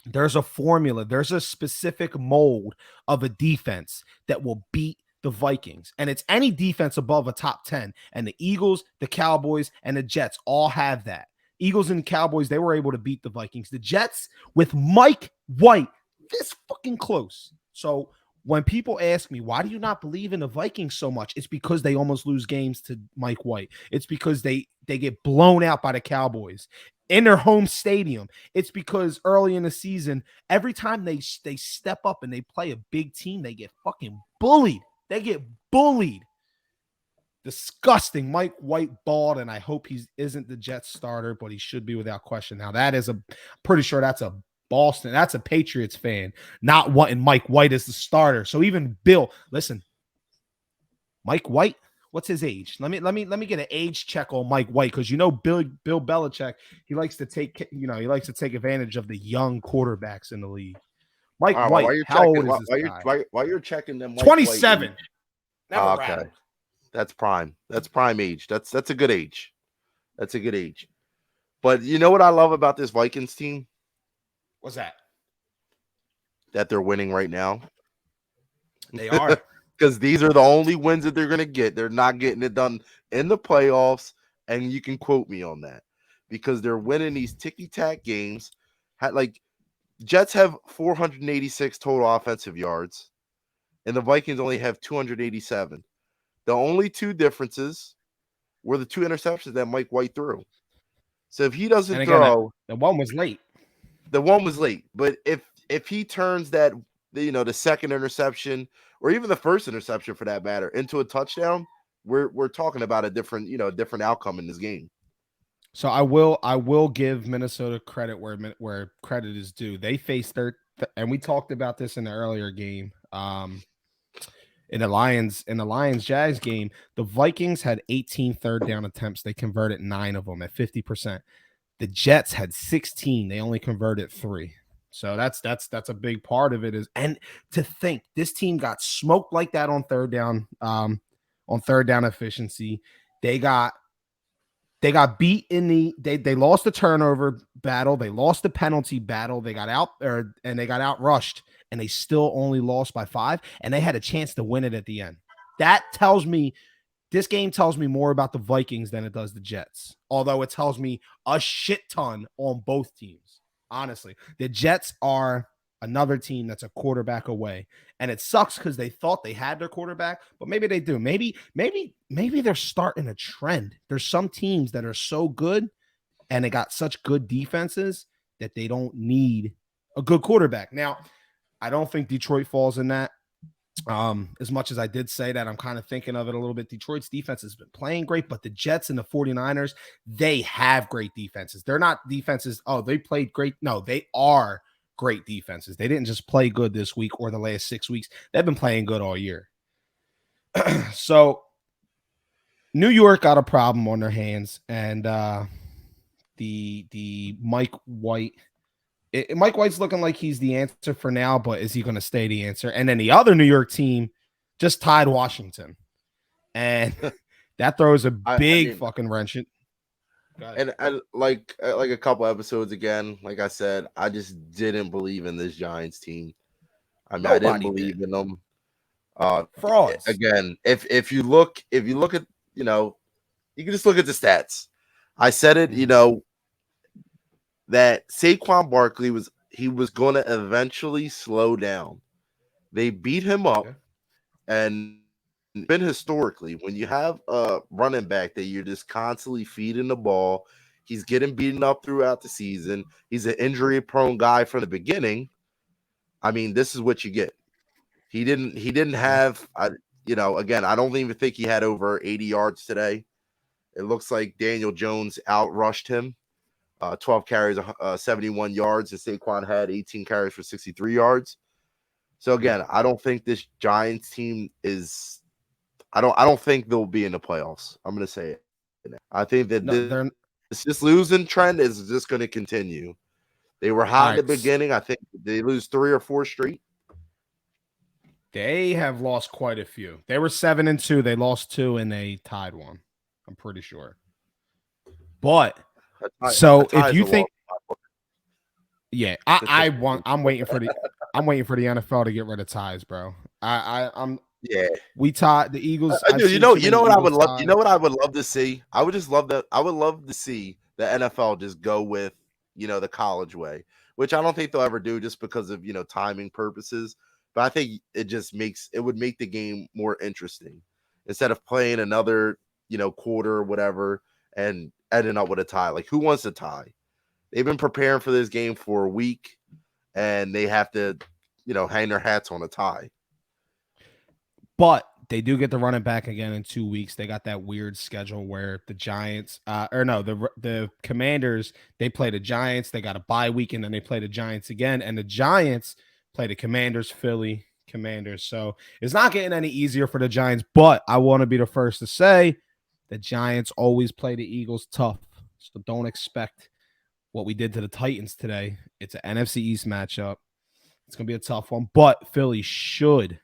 Speaker 1: there's a formula. There's a specific mold of a defense that will beat the Vikings. And it's any defense above a top 10. And the Eagles, the Cowboys, and the Jets all have that. Eagles and Cowboys, they were able to beat the Vikings. The Jets with Mike White, this fucking close. So when people ask me, why do you not believe in the Vikings so much? It's because they almost lose games to Mike White. It's because they get blown out by the Cowboys in their home stadium. It's because early in the season, every time they step up and they play a big team, they get fucking bullied. They get bullied. Disgusting. Mike White bald, and I hope he isn't the Jets starter, but he should be without question. Now that is pretty sure that's a Boston. That's a Patriots fan not wanting Mike White as the starter. So even Bill, listen, Mike White, what's his age? Let me get an age check on Mike White, because Bill Belichick, he likes to take advantage of the young quarterbacks in the league. Mike
Speaker 2: All right,
Speaker 1: White, how old is this guy?
Speaker 2: While you're checking them,
Speaker 1: 27. Never
Speaker 2: okay,
Speaker 1: rattled.
Speaker 2: that's prime. That's prime age. That's a good age. That's a good age. But you know what I love about this Vikings team?
Speaker 1: What's that?
Speaker 2: That they're winning right now.
Speaker 1: They are.
Speaker 2: Because these are the only wins that they're going to get. They're not getting it done in the playoffs, and you can quote me on that. Because they're winning these ticky-tack games. Like, Jets have 486 total offensive yards, and the Vikings only have 287. The only two differences were the 2 interceptions that Mike White threw. So if he doesn't throw...
Speaker 1: The one was late.
Speaker 2: The one was late. But if he turns that, the second interception, or even the first interception for that matter, into a touchdown, we're talking about a different outcome in this game. So
Speaker 1: I will give Minnesota credit where credit is due. They faced and we talked about this in the earlier game. In the Lions Jags game, the Vikings had 18 third down attempts. They converted 9 of them at 50%. The Jets had 16. They only converted 3. So that's a big part of it. And to think this team got smoked like that on third down efficiency. They got beat in they lost the turnover battle. They lost the penalty battle. They got out rushed, and they still only lost by 5, and they had a chance to win it at the end. This game tells me more about the Vikings than it does the Jets, although it tells me a shit ton on both teams. Honestly, the Jets are another team that's a quarterback away, and it sucks because they thought they had their quarterback, but maybe they do. Maybe they're starting a trend. There's some teams that are so good and they got such good defenses that they don't need a good quarterback. Now, I don't think Detroit falls in that. As much as I did say that, I'm kind of thinking of it a little bit. Detroit's defense has been playing great, but the Jets and the 49ers, they have great defenses. They're not defenses. Oh, they played great. No, they are great defenses. They didn't just play good this week or the last 6 weeks. They've been playing good all year. So New York got a problem on their hands, and the Mike White. Mike White's looking like he's the answer for now, but is he going to stay the answer? And then the other New York team just tied Washington, and that throws a big fucking wrench in.
Speaker 2: And like a couple episodes again, like I said, I just didn't believe in this Giants team. I mean, I didn't believe in them.
Speaker 1: Frauds.
Speaker 2: Again, if you look at, you can just look at the stats. I said it, that Saquon Barkley was going to eventually slow down. They beat him up, and been historically, when you have a running back that you're just constantly feeding the ball, he's getting beaten up throughout the season. He's an injury-prone guy from the beginning. I mean, this is what you get. He didn't have, again, I don't even think he had over 80 yards today. It looks like Daniel Jones outrushed him. 12 carries, 71 yards, and Saquon had 18 carries for 63 yards. So again, I don't think this Giants team is. I don't think they'll be in the playoffs. I'm going to say it. I think that this losing trend is just going to continue. They were hot in the beginning. I think they lose 3 or 4 straight.
Speaker 1: They have lost quite a few. They were 7-2. They lost 2 and they tied 1. I'm pretty sure. But so if you think, I'm waiting for the NFL to get rid of ties, bro. We tied the Eagles.
Speaker 2: You know what I would love. You know what I would love to see. I would just love that. I would love to see the NFL just go with the college way, which I don't think they'll ever do, just because of timing purposes. But I think it would make the game more interesting instead of playing another quarter or whatever and ending up with a tie. Like, who wants a tie? They've been preparing for this game for a week, and they have to hang their hats on a tie.
Speaker 1: But they do get to run it back again in 2 weeks. They got that weird schedule where the Giants, the Commanders, they play the Giants. They got a bye week, and then they play the Giants again. And the Giants play the Commanders, Philly, Commanders. So it's not getting any easier for the Giants. But I want to be the first to say the Giants always play the Eagles tough. So don't expect what we did to the Titans today. It's an NFC East matchup. It's going to be a tough one. But Philly should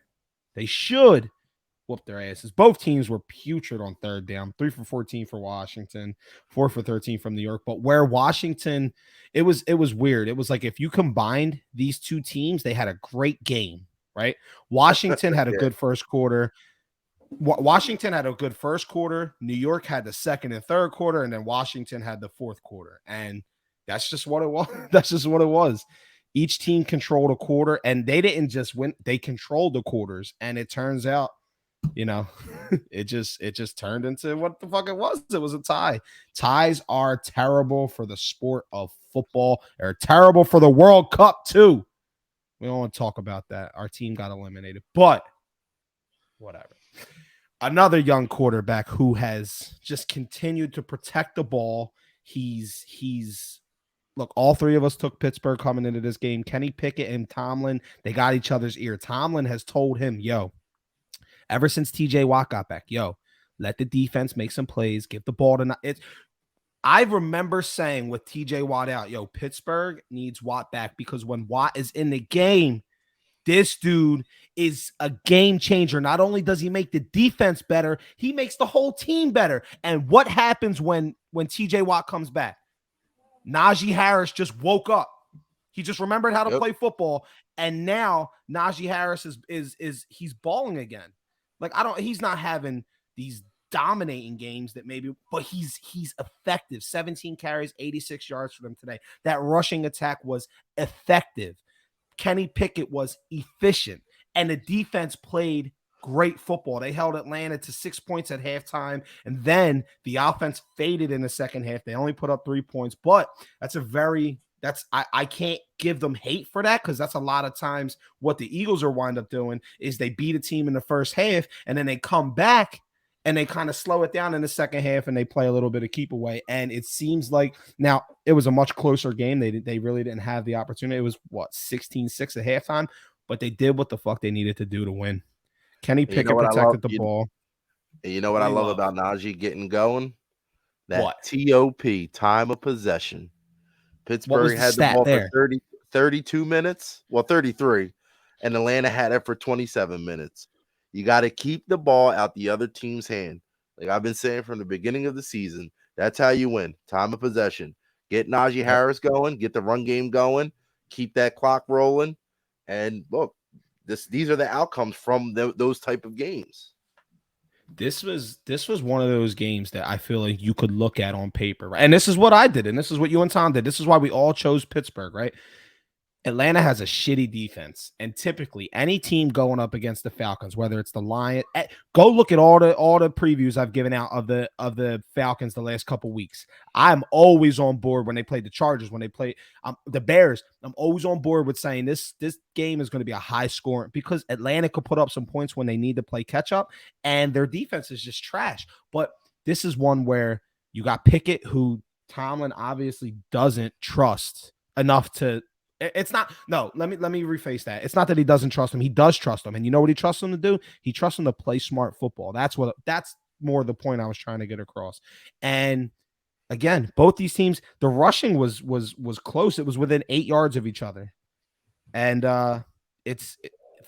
Speaker 1: whoop their asses. Both teams were putrid on third down. 3 for 14 for Washington, 4 for 13 from New York. But where Washington, it was weird. It was like if you combined these two teams, they had a great game, right? Washington had a good first quarter. Washington had a good first quarter. New York had the second and third quarter, and then Washington had the fourth quarter. And that's just what it was. That's just what it was. Each team controlled a quarter, and they didn't just win. They controlled the quarters, and it turns out, it just turned into what the fuck it was. It was a tie. Ties are terrible for the sport of football. They're terrible for the World Cup, too. We don't want to talk about that. Our team got eliminated, but whatever. Another young quarterback who has just continued to protect the ball. Look, all three of us took Pittsburgh coming into this game. Kenny Pickett and Tomlin, they got each other's ear. Tomlin has told him, ever since TJ Watt got back, let the defense make some plays, give the ball to it. I remember saying with TJ Watt out, Pittsburgh needs Watt back, because when Watt is in the game, this dude is a game changer. Not only does he make the defense better, he makes the whole team better. And what happens when TJ Watt comes back? Najee Harris just woke up. He just remembered how to play football, and now Najee Harris is he's balling again. Like, he's not having these dominating games that maybe, but he's effective. 17 carries, 86 yards for them today. That rushing attack was effective. Kenny Pickett was efficient, and the defense played great football. They held Atlanta to 6 points at halftime, and then the offense faded in the second half. They only put up 3 points, but I can't give them hate for that, because that's a lot of times what the Eagles are wind up doing is they beat a team in the first half, and then they come back and they kind of slow it down in the second half and they play a little bit of keep away. And it seems like now it was a much closer game. They really didn't have the opportunity. It was what 16-6 at halftime, but they did what the fuck they needed to do to win. Kenny
Speaker 2: And you know
Speaker 1: Pickett
Speaker 2: what I love?
Speaker 1: protected the ball.
Speaker 2: You know
Speaker 1: What
Speaker 2: what
Speaker 1: do
Speaker 2: I
Speaker 1: you
Speaker 2: love
Speaker 1: love?
Speaker 2: about Najee getting going? That
Speaker 1: What?
Speaker 2: TOP, time of possession.
Speaker 1: What was
Speaker 2: Pittsburgh
Speaker 1: the
Speaker 2: had the
Speaker 1: stat
Speaker 2: ball for
Speaker 1: there?
Speaker 2: 32 minutes. Well, 33. And Atlanta had it for 27 minutes. You got to keep the ball out the other team's hand. Like I've been saying from the beginning of the season, that's how you win. Time of possession. Get Najee
Speaker 1: Yep.
Speaker 2: Harris going, get the run game going, keep that clock rolling. And look, these are the outcomes from those type of games.
Speaker 1: This was one of those games that I feel like you could look at on paper, right? And this is what I did, and this is what you and Tom did. This is why we all chose Pittsburgh, right? Atlanta has a shitty defense, and typically any team going up against the Falcons, whether it's the Lions, go look at all the previews I've given out of the Falcons the last couple weeks. I'm always on board when they play the Chargers, when they play the Bears. I'm always on board with saying this game is going to be a high score because Atlanta could put up some points when they need to play catch up, and their defense is just trash. But this is one where you got Pickett, who Tomlin obviously doesn't trust enough to. It's not let me rephrase that. It's not that he doesn't trust him. He does trust him. And you know what he trusts him to do? He trusts him to play smart football. That's more the point I was trying to get across. And again, both these teams, the rushing was close. It was within 8 yards of each other. And it's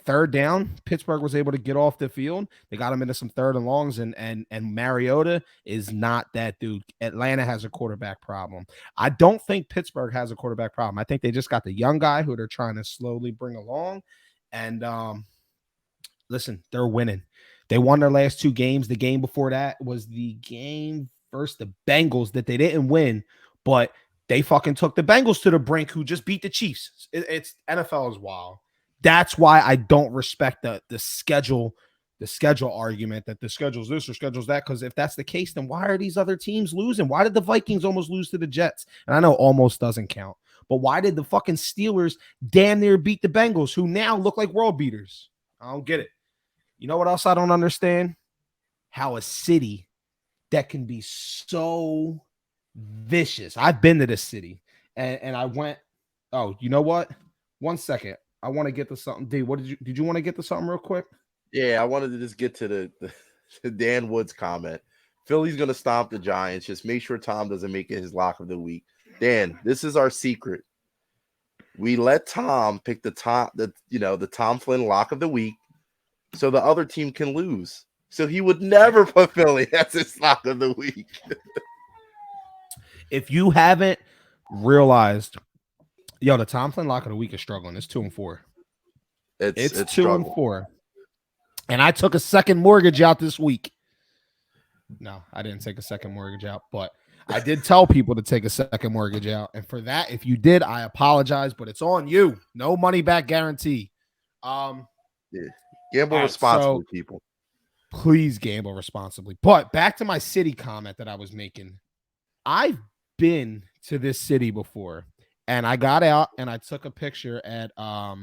Speaker 1: third down. Pittsburgh was able to get off the field. They got him into some third and longs, and Mariota is not that dude. Atlanta has a quarterback problem. I don't think Pittsburgh has a quarterback problem. I think they just got the young guy who they're trying to slowly bring along. And listen, they're winning. They won their last 2 games. The game before that was the game versus the Bengals that they didn't win, but they fucking took the Bengals to the brink, who just beat the Chiefs. It's NFL is wild. That's why I don't respect the schedule argument that the schedule's this or schedule's that. Because if that's the case, then why are these other teams losing? Why did the Vikings almost lose to the Jets? And I know almost doesn't count, but why did the fucking Steelers damn near beat the Bengals, who now look like world beaters? I don't get it. You know what else I don't understand? How a city that can be so vicious. I've been to this city and I went, oh, you know what? 1 second. I want to get to something. D, what did you want to get to something real quick?
Speaker 2: Yeah, I wanted to just get to the Dan Woods comment. Philly's going to stomp the Giants. Just make sure Tom doesn't make it his lock of the week. Dan, this is our secret. We let Tom pick the Tom Flynn lock of the week so the other team can lose. So he would never put Philly as his lock of the week.
Speaker 1: If you haven't realized, the Tom Flynn lock of the week is struggling. It's 2-4. It's 2-4. And I took a second mortgage out this week. No, I didn't take a second mortgage out, but I did tell people to take a second mortgage out. And for that, if you did, I apologize, but it's on you. No money back guarantee.
Speaker 2: Yeah. Gamble responsibly, people.
Speaker 1: Please gamble responsibly. But back to my city comment that I was making. I've been to this city before, and I got out and I took a picture at a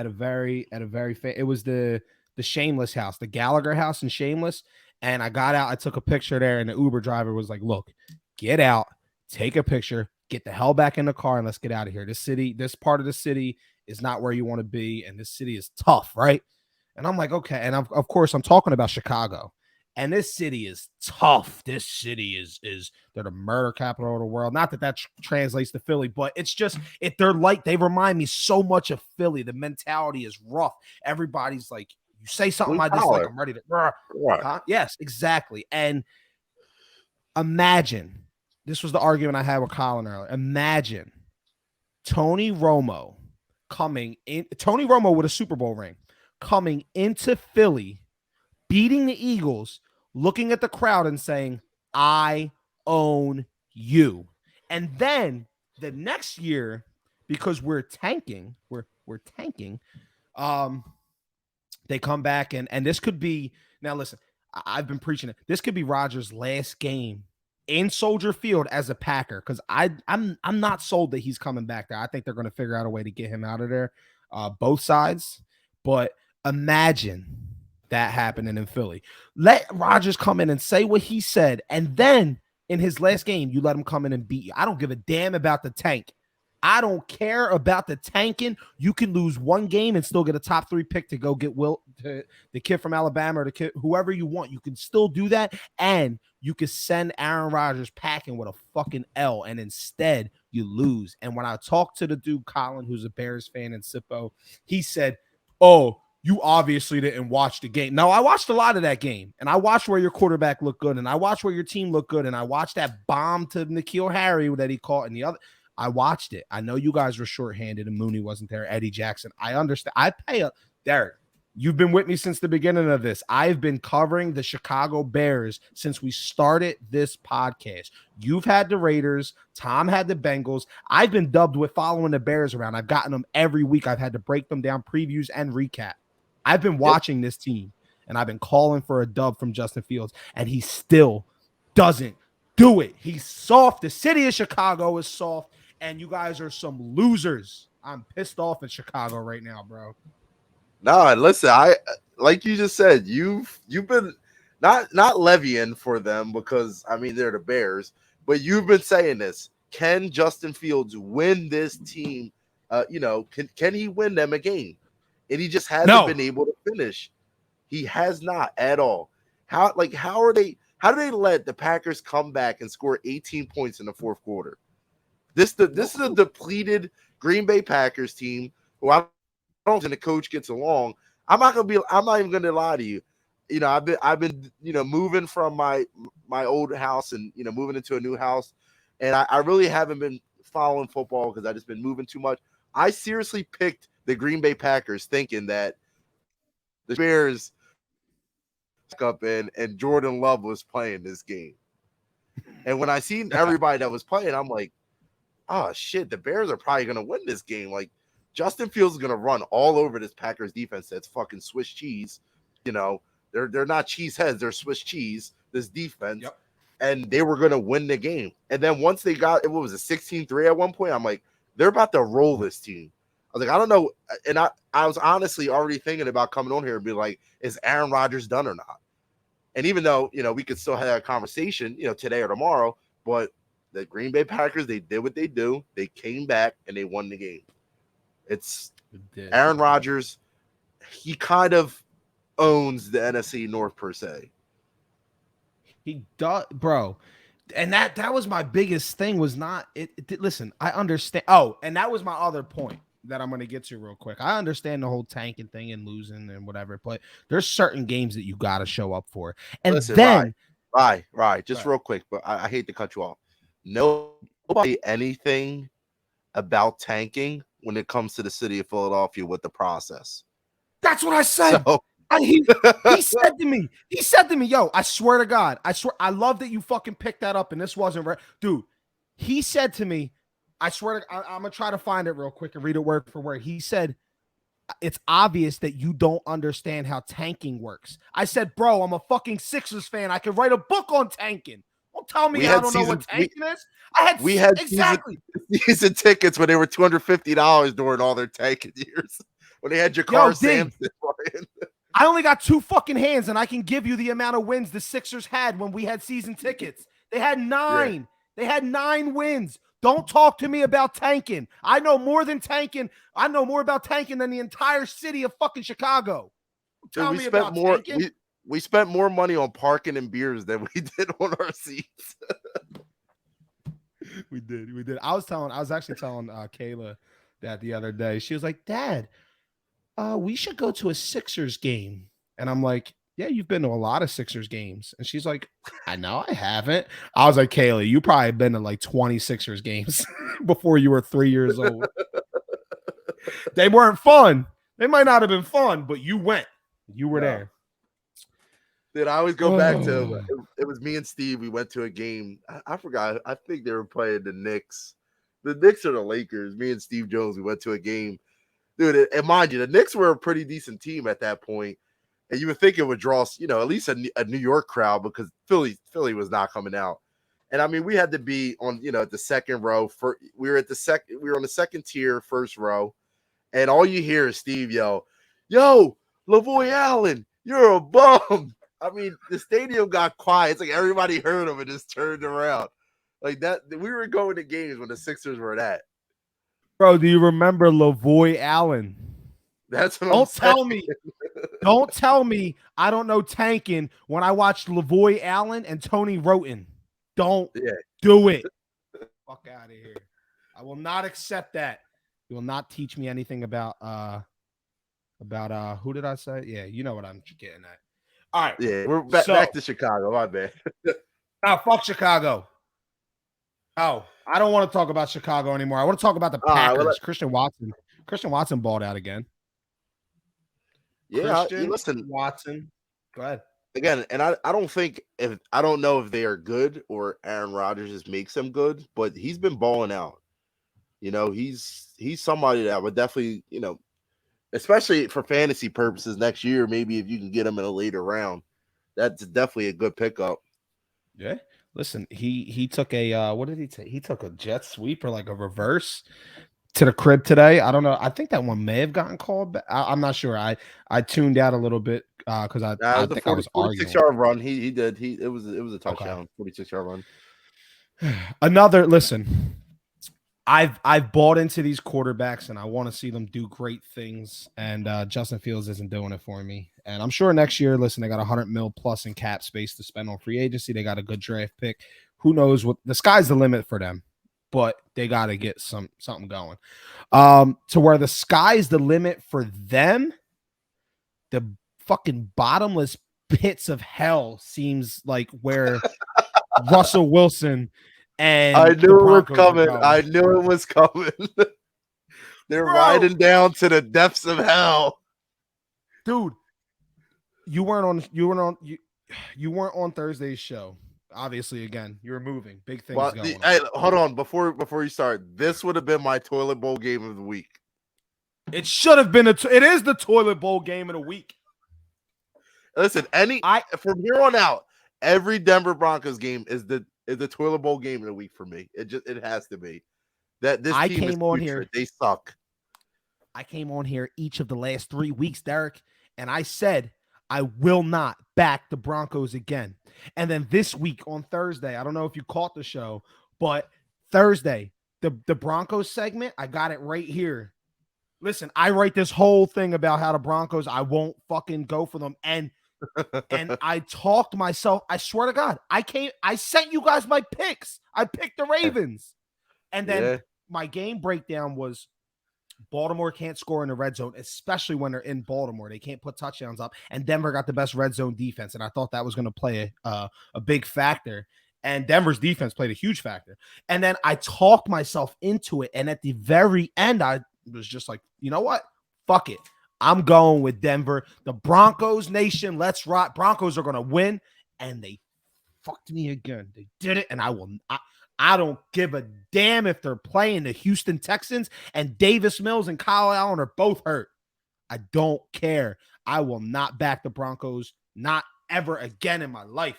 Speaker 1: very it was the Shameless house, the Gallagher house in Shameless. And I got out, I took a picture there, and the Uber driver was like, look, get out, take a picture, get the hell back in the car, and let's get out of here. This part of the city is not where you want to be, and this city is tough, right? And I'm like, okay. And of course, I'm talking about Chicago. And this city is tough. This city is they're the murder capital of the world. Not that translates to Philly, but it's just they remind me so much of Philly. The mentality is rough. Everybody's like, you say something like this, like I'm ready to. Huh? Yes, exactly. And imagine, this was the argument I had with Colin earlier. Imagine Tony Romo with a Super Bowl ring coming into Philly, beating the Eagles, looking at the crowd and saying, I own you. And then the next year, because we're tanking, they come back and this could be, now listen, I've been preaching it. This could be Rodgers' last game in Soldier Field as a Packer, because I'm not sold that he's coming back there. I think they're going to figure out a way to get him out of there, both sides. But imagine that happening in Philly. Let Rodgers come in and say what he said, and then in his last game, you let him come in and beat you. I don't give a damn about the tank. I don't care about the tanking. You can lose one game and still get a top 3 pick to go get the kid from Alabama or the kid, whoever you want. You can still do that, and you can send Aaron Rodgers packing with a fucking L, and instead you lose. And when I talked to the dude Colin, who's a Bears fan in Sippo, he said, "Oh, you obviously didn't watch the game." No, I watched a lot of that game, and I watched where your quarterback looked good, and I watched where your team looked good, and I watched that bomb to N'Keal Harry that he caught, and the other. I watched it. I know you guys were shorthanded and Mooney wasn't there. Eddie Jackson. I understand. I pay a Derek. You've been with me since the beginning of this. I've been covering the Chicago Bears since we started this podcast. You've had the Raiders. Tom had the Bengals. I've been dubbed with following the Bears around. I've gotten them every week. I've had to break them down, previews and recap. I've been watching this team, and I've been calling for a dub from Justin Fields, and he still doesn't do it. He's soft. The city of Chicago is soft. And you guys are some losers. I'm pissed off at Chicago right now, bro.
Speaker 2: No, listen, I like you just said, you've been not levying for them because I mean they're the Bears, but you've been saying this. Can Justin Fields win this team? Can he win them a game? And he just hasn't been able to finish. He has not at all. How do they let the Packers come back and score 18 points in the fourth quarter? This is a depleted Green Bay Packers team who I don't think the coach gets along. I'm not even gonna lie to you. I've been moving from my old house and moving into a new house, and I really haven't been following football because I just been moving too much. I seriously picked the Green Bay Packers thinking that the Bears up and Jordan Love was playing this game. And when I seen everybody that was playing, I'm like, oh shit, the Bears are probably gonna win this game. Like Justin Fields is gonna run all over this Packers defense that's fucking Swiss cheese. They're not cheese heads, they're Swiss cheese, this defense.
Speaker 1: Yep.
Speaker 2: And they were gonna win the game. And then once they got it was a 16-3 at one point, I'm like, they're about to roll this team. I was like, I don't know. And I was honestly already thinking about coming on here and be like, is Aaron Rodgers done or not? And even though, we could still have that conversation, today or tomorrow, but the Green Bay Packers, they did what they do. They came back and they won the game. It's Aaron Rodgers. He kind of owns the NFC North per se.
Speaker 1: He does, bro. And that was my biggest thing was not it. Listen, I understand. Oh, and that was my other point that I'm going to get to real quick. I understand the whole tanking thing and losing and whatever, but there's certain games that you got to show up for. And
Speaker 2: listen,
Speaker 1: then,
Speaker 2: right. Just real quick, but I hate to cut you off. Nobody anything about tanking when it comes to the city of Philadelphia with the process.
Speaker 1: That's what I said. So, he said to me, yo, I swear to God, I love that you fucking picked that up and this wasn't right. Dude, he said to me, I swear to I'm going to try to find it real quick and read it word for word. He said, it's obvious that you don't understand how tanking works. I said, bro, I'm a fucking Sixers fan. I could write a book on tanking. Don't tell me I don't know what tanking is. We had
Speaker 2: season tickets when they were $250 during all their tanking years. When they had Jakar Sampson playing.
Speaker 1: I only got 2 fucking hands, and I can give you the amount of wins the Sixers had when we had season tickets. They had 9. Yeah. They had 9 wins. Don't talk to me about tanking. I know more than tanking. I know more about tanking than the entire city of fucking Chicago. Tell me about tanking.
Speaker 2: We spent more money on parking and beers than we did on our seats.
Speaker 1: We did. I was actually telling Kayla that the other day. She was like, Dad, we should go to a Sixers game. And I'm like, yeah, you've been to a lot of Sixers games. And she's like, I know I haven't. I was like, Kayla, you probably been to like 20 Sixers games before you were 3 years old. They weren't fun. They might not have been fun, but you went. You were there.
Speaker 2: Dude, I always go back to it was me and Steve. We went to a game. I forgot. I think they were playing the Knicks. The Knicks or the Lakers. Me and Steve Jones, we went to a game. Dude, and mind you, the Knicks were a pretty decent team at that point. And you would think it would draw, at least a New York crowd because Philly was not coming out. And I mean, we had to be on, at the second row. We were on the second tier, first row. And all you hear is Steve yell, yo, LaVoy Allen, You're a bum. I mean, the stadium got quiet. It's like everybody heard him and just turned around. Like that, we were going to games when the Sixers were at.
Speaker 1: Bro, do you remember Lavoy Allen?
Speaker 2: That's what I'm
Speaker 1: Don't
Speaker 2: saying.
Speaker 1: tell me. Don't tell me I don't know tanking when I watched Lavoy Allen and Tony Roten. Don't do it. Fuck out of here. I will not accept that. You will not teach me anything about who did I say? Yeah, you know what I'm getting at. All right.
Speaker 2: Yeah, we're back to Chicago. My bad.
Speaker 1: Fuck Chicago. Oh, I don't want to talk about Chicago anymore. I want to talk about the Packers. Christian Watson balled out again.
Speaker 2: Yeah, listen,
Speaker 1: Watson. Go ahead.
Speaker 2: Again, and I don't know if they are good or Aaron Rodgers just makes them good, but he's been balling out. You know, he's somebody that would definitely, you know, especially for fantasy purposes next year, maybe if you can get him in a later round, that's definitely a good pickup.
Speaker 1: Yeah. Listen, he took a what did he take? He took a jet sweep or like a reverse to the crib today. I don't know. I think that one may have gotten called back. I'm not sure. I tuned out a little bit because I think I was arguing.
Speaker 2: 46-yard run. He did. It was a touchdown. Okay. 46-yard run.
Speaker 1: Listen. I've bought into these quarterbacks and I want to see them do great things. And Justin Fields isn't doing it for me. And I'm sure next year, listen, they got $100 million plus in cap space to spend on free agency. They got a good draft pick. Who knows what the sky's the limit for them, but they got to get something going. To where the sky's the limit for them, the fucking bottomless pits of hell seems like where Russell Wilson and
Speaker 2: I knew it was coming. I knew it was coming. They're riding down to the depths of hell.
Speaker 1: Dude, you weren't on Thursday's show. Obviously, again, you were moving. Big things going on.
Speaker 2: Hey, hold on. Before you start, this would have been my toilet bowl game of the week.
Speaker 1: It should have been it is the toilet bowl game of the week.
Speaker 2: Listen, from here on out, every Denver Broncos game is the toilet bowl game of the week for me. It has to be. That this team is on here. They suck.
Speaker 1: I came on here each of the last 3 weeks, Derek, and I said I will not back the Broncos again. And then this week on Thursday, I don't know if you caught the show, but Thursday, the Broncos segment, I got it right here. Listen, I write this whole thing about how the Broncos, I won't fucking go for them. And I talked myself. I swear to God, I sent you guys my picks. I picked the Ravens. And then my game breakdown was Baltimore can't score in the red zone, especially when they're in Baltimore. They can't put touchdowns up. And Denver got the best red zone defense. And I thought that was going to play a big factor. And Denver's defense played a huge factor. And then I talked myself into it. And at the very end, I was just like, you know what? Fuck it. I'm going with Denver. The Broncos nation, let's rock. Broncos are going to win. And they fucked me again. They did it. And I don't give a damn if they're playing the Houston Texans and Davis Mills and Kyle Allen are both hurt. I don't care. I will not back the Broncos, not ever again in my life.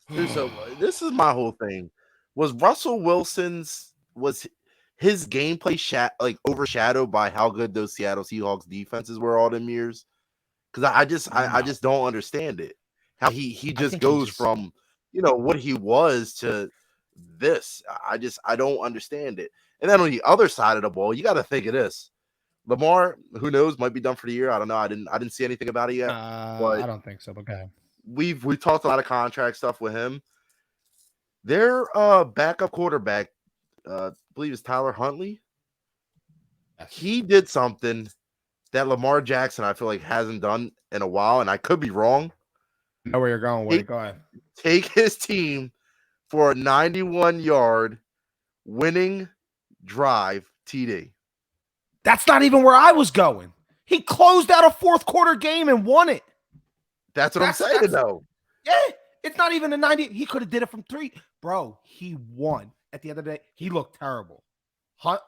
Speaker 2: Dude, so this is my whole thing. Was Russell Wilson's his gameplay overshadowed by how good those Seattle Seahawks defenses were all them years? Because I just don't understand it. How he just goes from what he was to this. I don't understand it. And then on the other side of the ball, you got to think of this. Lamar, who knows, might be done for the year. I don't know. I didn't see anything about it yet. But
Speaker 1: I don't think so. Okay.
Speaker 2: We talked a lot of contract stuff with him. Their backup quarterback, I believe it's Tyler Huntley. He did something that Lamar Jackson, I feel like, hasn't done in a while, and I could be wrong.
Speaker 1: I know where you're going with it. Go ahead.
Speaker 2: Take his team for a 91-yard winning drive TD.
Speaker 1: That's not even where I was going. He closed out a fourth quarter game and won it.
Speaker 2: That's what I'm saying, though.
Speaker 1: Yeah, it's not even a 90. He could have did it from 3. Bro, he won. At the end of the day, he looked terrible.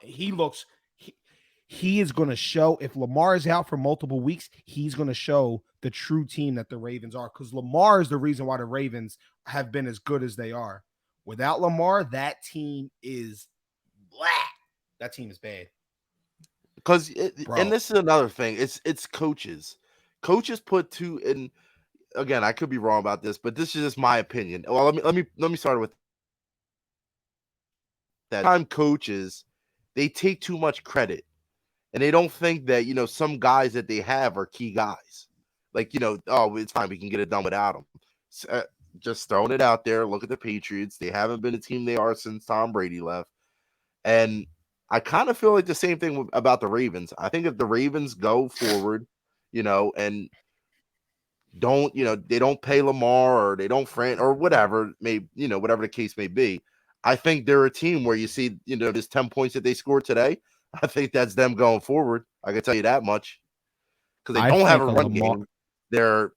Speaker 1: He is going to show, if Lamar is out for multiple weeks, he's going to show the true team that the Ravens are, because Lamar is the reason why the Ravens have been as good as they are. Without Lamar, that team is black. That team is bad.
Speaker 2: Because, and this is another thing, it's coaches. coaches put two in. Again, I could be wrong about this, but this is just my opinion. Well, let me start with that. Time coaches, they take too much credit, and they don't think that some guys that they have are key guys. Like oh, it's fine, we can get it done without them. So, just throwing it out there. Look at the Patriots; they haven't been the team they are since Tom Brady left, and I kind of feel like the same thing about the Ravens. I think if the Ravens go forward, and they don't pay Lamar or they don't or whatever whatever the case may be. I think they're a team where you see, this 10 points that they scored today. I think that's them going forward. I can tell you that much, because they don't have a run game. Their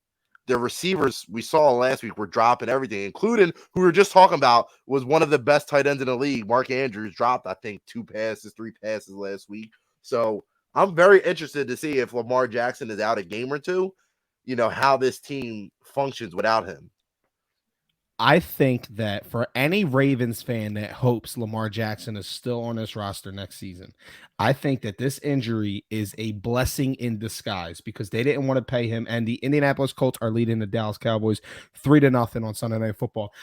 Speaker 2: receivers we saw last week were dropping everything, including who we were just talking about was one of the best tight ends in the league. Mark Andrews dropped, I think, 3 passes last week. So I'm very interested to see if Lamar Jackson is out a game or two, how this team functions without him.
Speaker 1: I think that for any Ravens fan that hopes Lamar Jackson is still on this roster next season, I think that this injury is a blessing in disguise, because they didn't want to pay him. And the Indianapolis Colts are leading the Dallas Cowboys 3-0 on Sunday Night Football.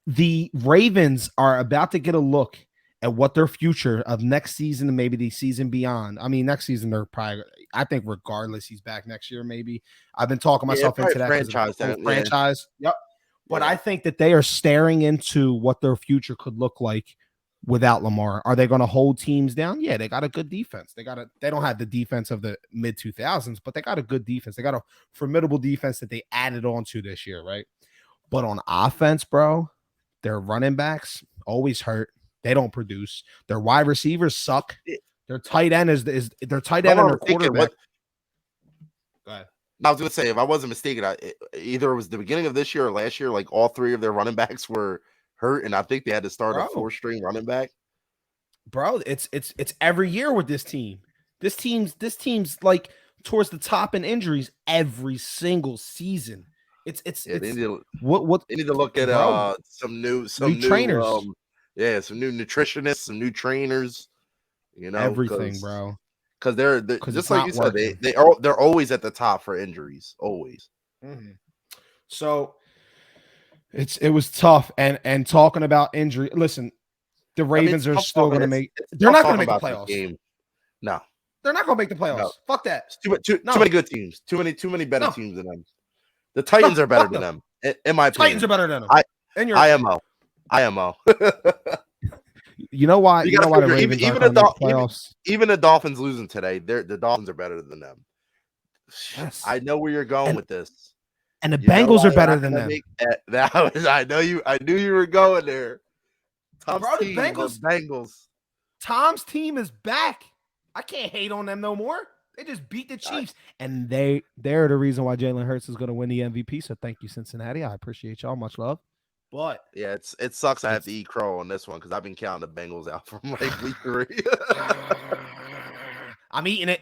Speaker 1: The Ravens are about to get a look at what their future of next season and maybe the season beyond. I mean, next season, they're probably, I think regardless, he's back next year, maybe. I've been talking myself into that franchise. Yep. But I think that they are staring into what their future could look like without Lamar. Are they going to hold teams down? Yeah, they got a good defense. They don't have the defense of the mid 2000s, but they got a good defense. They got a formidable defense that they added on to this year, right? But on offense, bro, their running backs always hurt. They don't produce. Their wide receivers suck. Their tight end is their tight end and their quarterback. Go ahead.
Speaker 2: I was going to say, if I wasn't mistaken, either it was the beginning of this year or last year, like all 3 of their running backs were hurt, and I think they had to start a 4-string running back.
Speaker 1: Bro, it's every year with this team. This team's like towards the top in injuries every single season. They need to
Speaker 2: look at some new
Speaker 1: trainers.
Speaker 2: Some new nutritionists, some new trainers.
Speaker 1: Everything, bro.
Speaker 2: Because they're just like you said, they're always at the top for injuries, always.
Speaker 1: Mm-hmm. So it was tough, and talking about injury. Listen, the Ravens are still going to make. They're not going to make the playoffs.
Speaker 2: Game. No,
Speaker 1: they're not going to make the playoffs. No. Fuck that.
Speaker 2: Too many good teams. Too many better teams than them. The Titans are better than them. In my opinion,
Speaker 1: Titans are better than them.
Speaker 2: IMO.
Speaker 1: You know why? You know why the Ravens
Speaker 2: even the Dolphins losing today, the Dolphins are better than them. Yes. I know where you're going with this.
Speaker 1: And the Bengals are better than them.
Speaker 2: I knew you were going there.
Speaker 1: The Bengals. Tom's team is back. I can't hate on them no more. They just beat the Chiefs, and they're the reason why Jalen Hurts is going to win the MVP. So thank you, Cincinnati. I appreciate y'all. Much love. But
Speaker 2: yeah, it sucks. I have to eat crow on this one because I've been counting the Bengals out from like week 3.
Speaker 1: I'm eating it.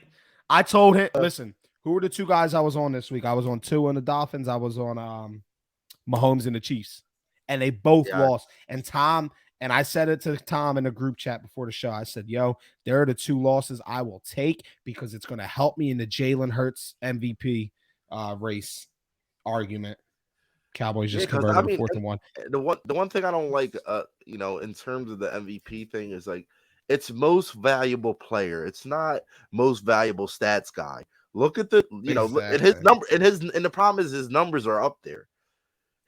Speaker 1: I told him, listen, who were the 2 guys I was on this week? I was on 2 on the Dolphins. I was on Mahomes and the Chiefs, and they both lost. And I said it to Tom in the group chat before the show. I said, yo, there are the 2 losses I will take because it's going to help me in the Jalen Hurts MVP race argument. Cowboys just converted to 4th and 1.
Speaker 2: The one thing I don't like, in terms of the MVP thing is like it's most valuable player. It's not most valuable stats guy. Look at the at his number and the problem is his numbers are up there.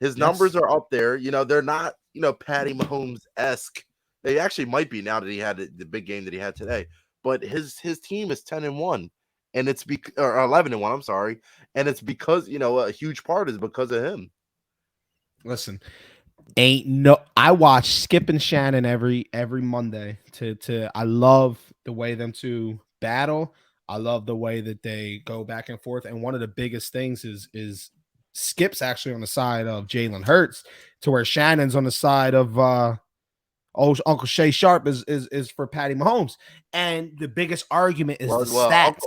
Speaker 2: His numbers are up there. They're not Patty Mahomes-esque. They actually might be now that he had the big game that he had today. But his team is 10-1, and it's or 11-1. I'm sorry, and it's because a huge part is because of him.
Speaker 1: Listen, I watch Skip and Shannon every Monday I love the way them 2 battle. I love the way that they go back and forth. And one of the biggest things is Skip's actually on the side of Jalen Hurts, to where Shannon's on the side of Uncle Shay Sharp is for Patty Mahomes. And the biggest argument is the stats.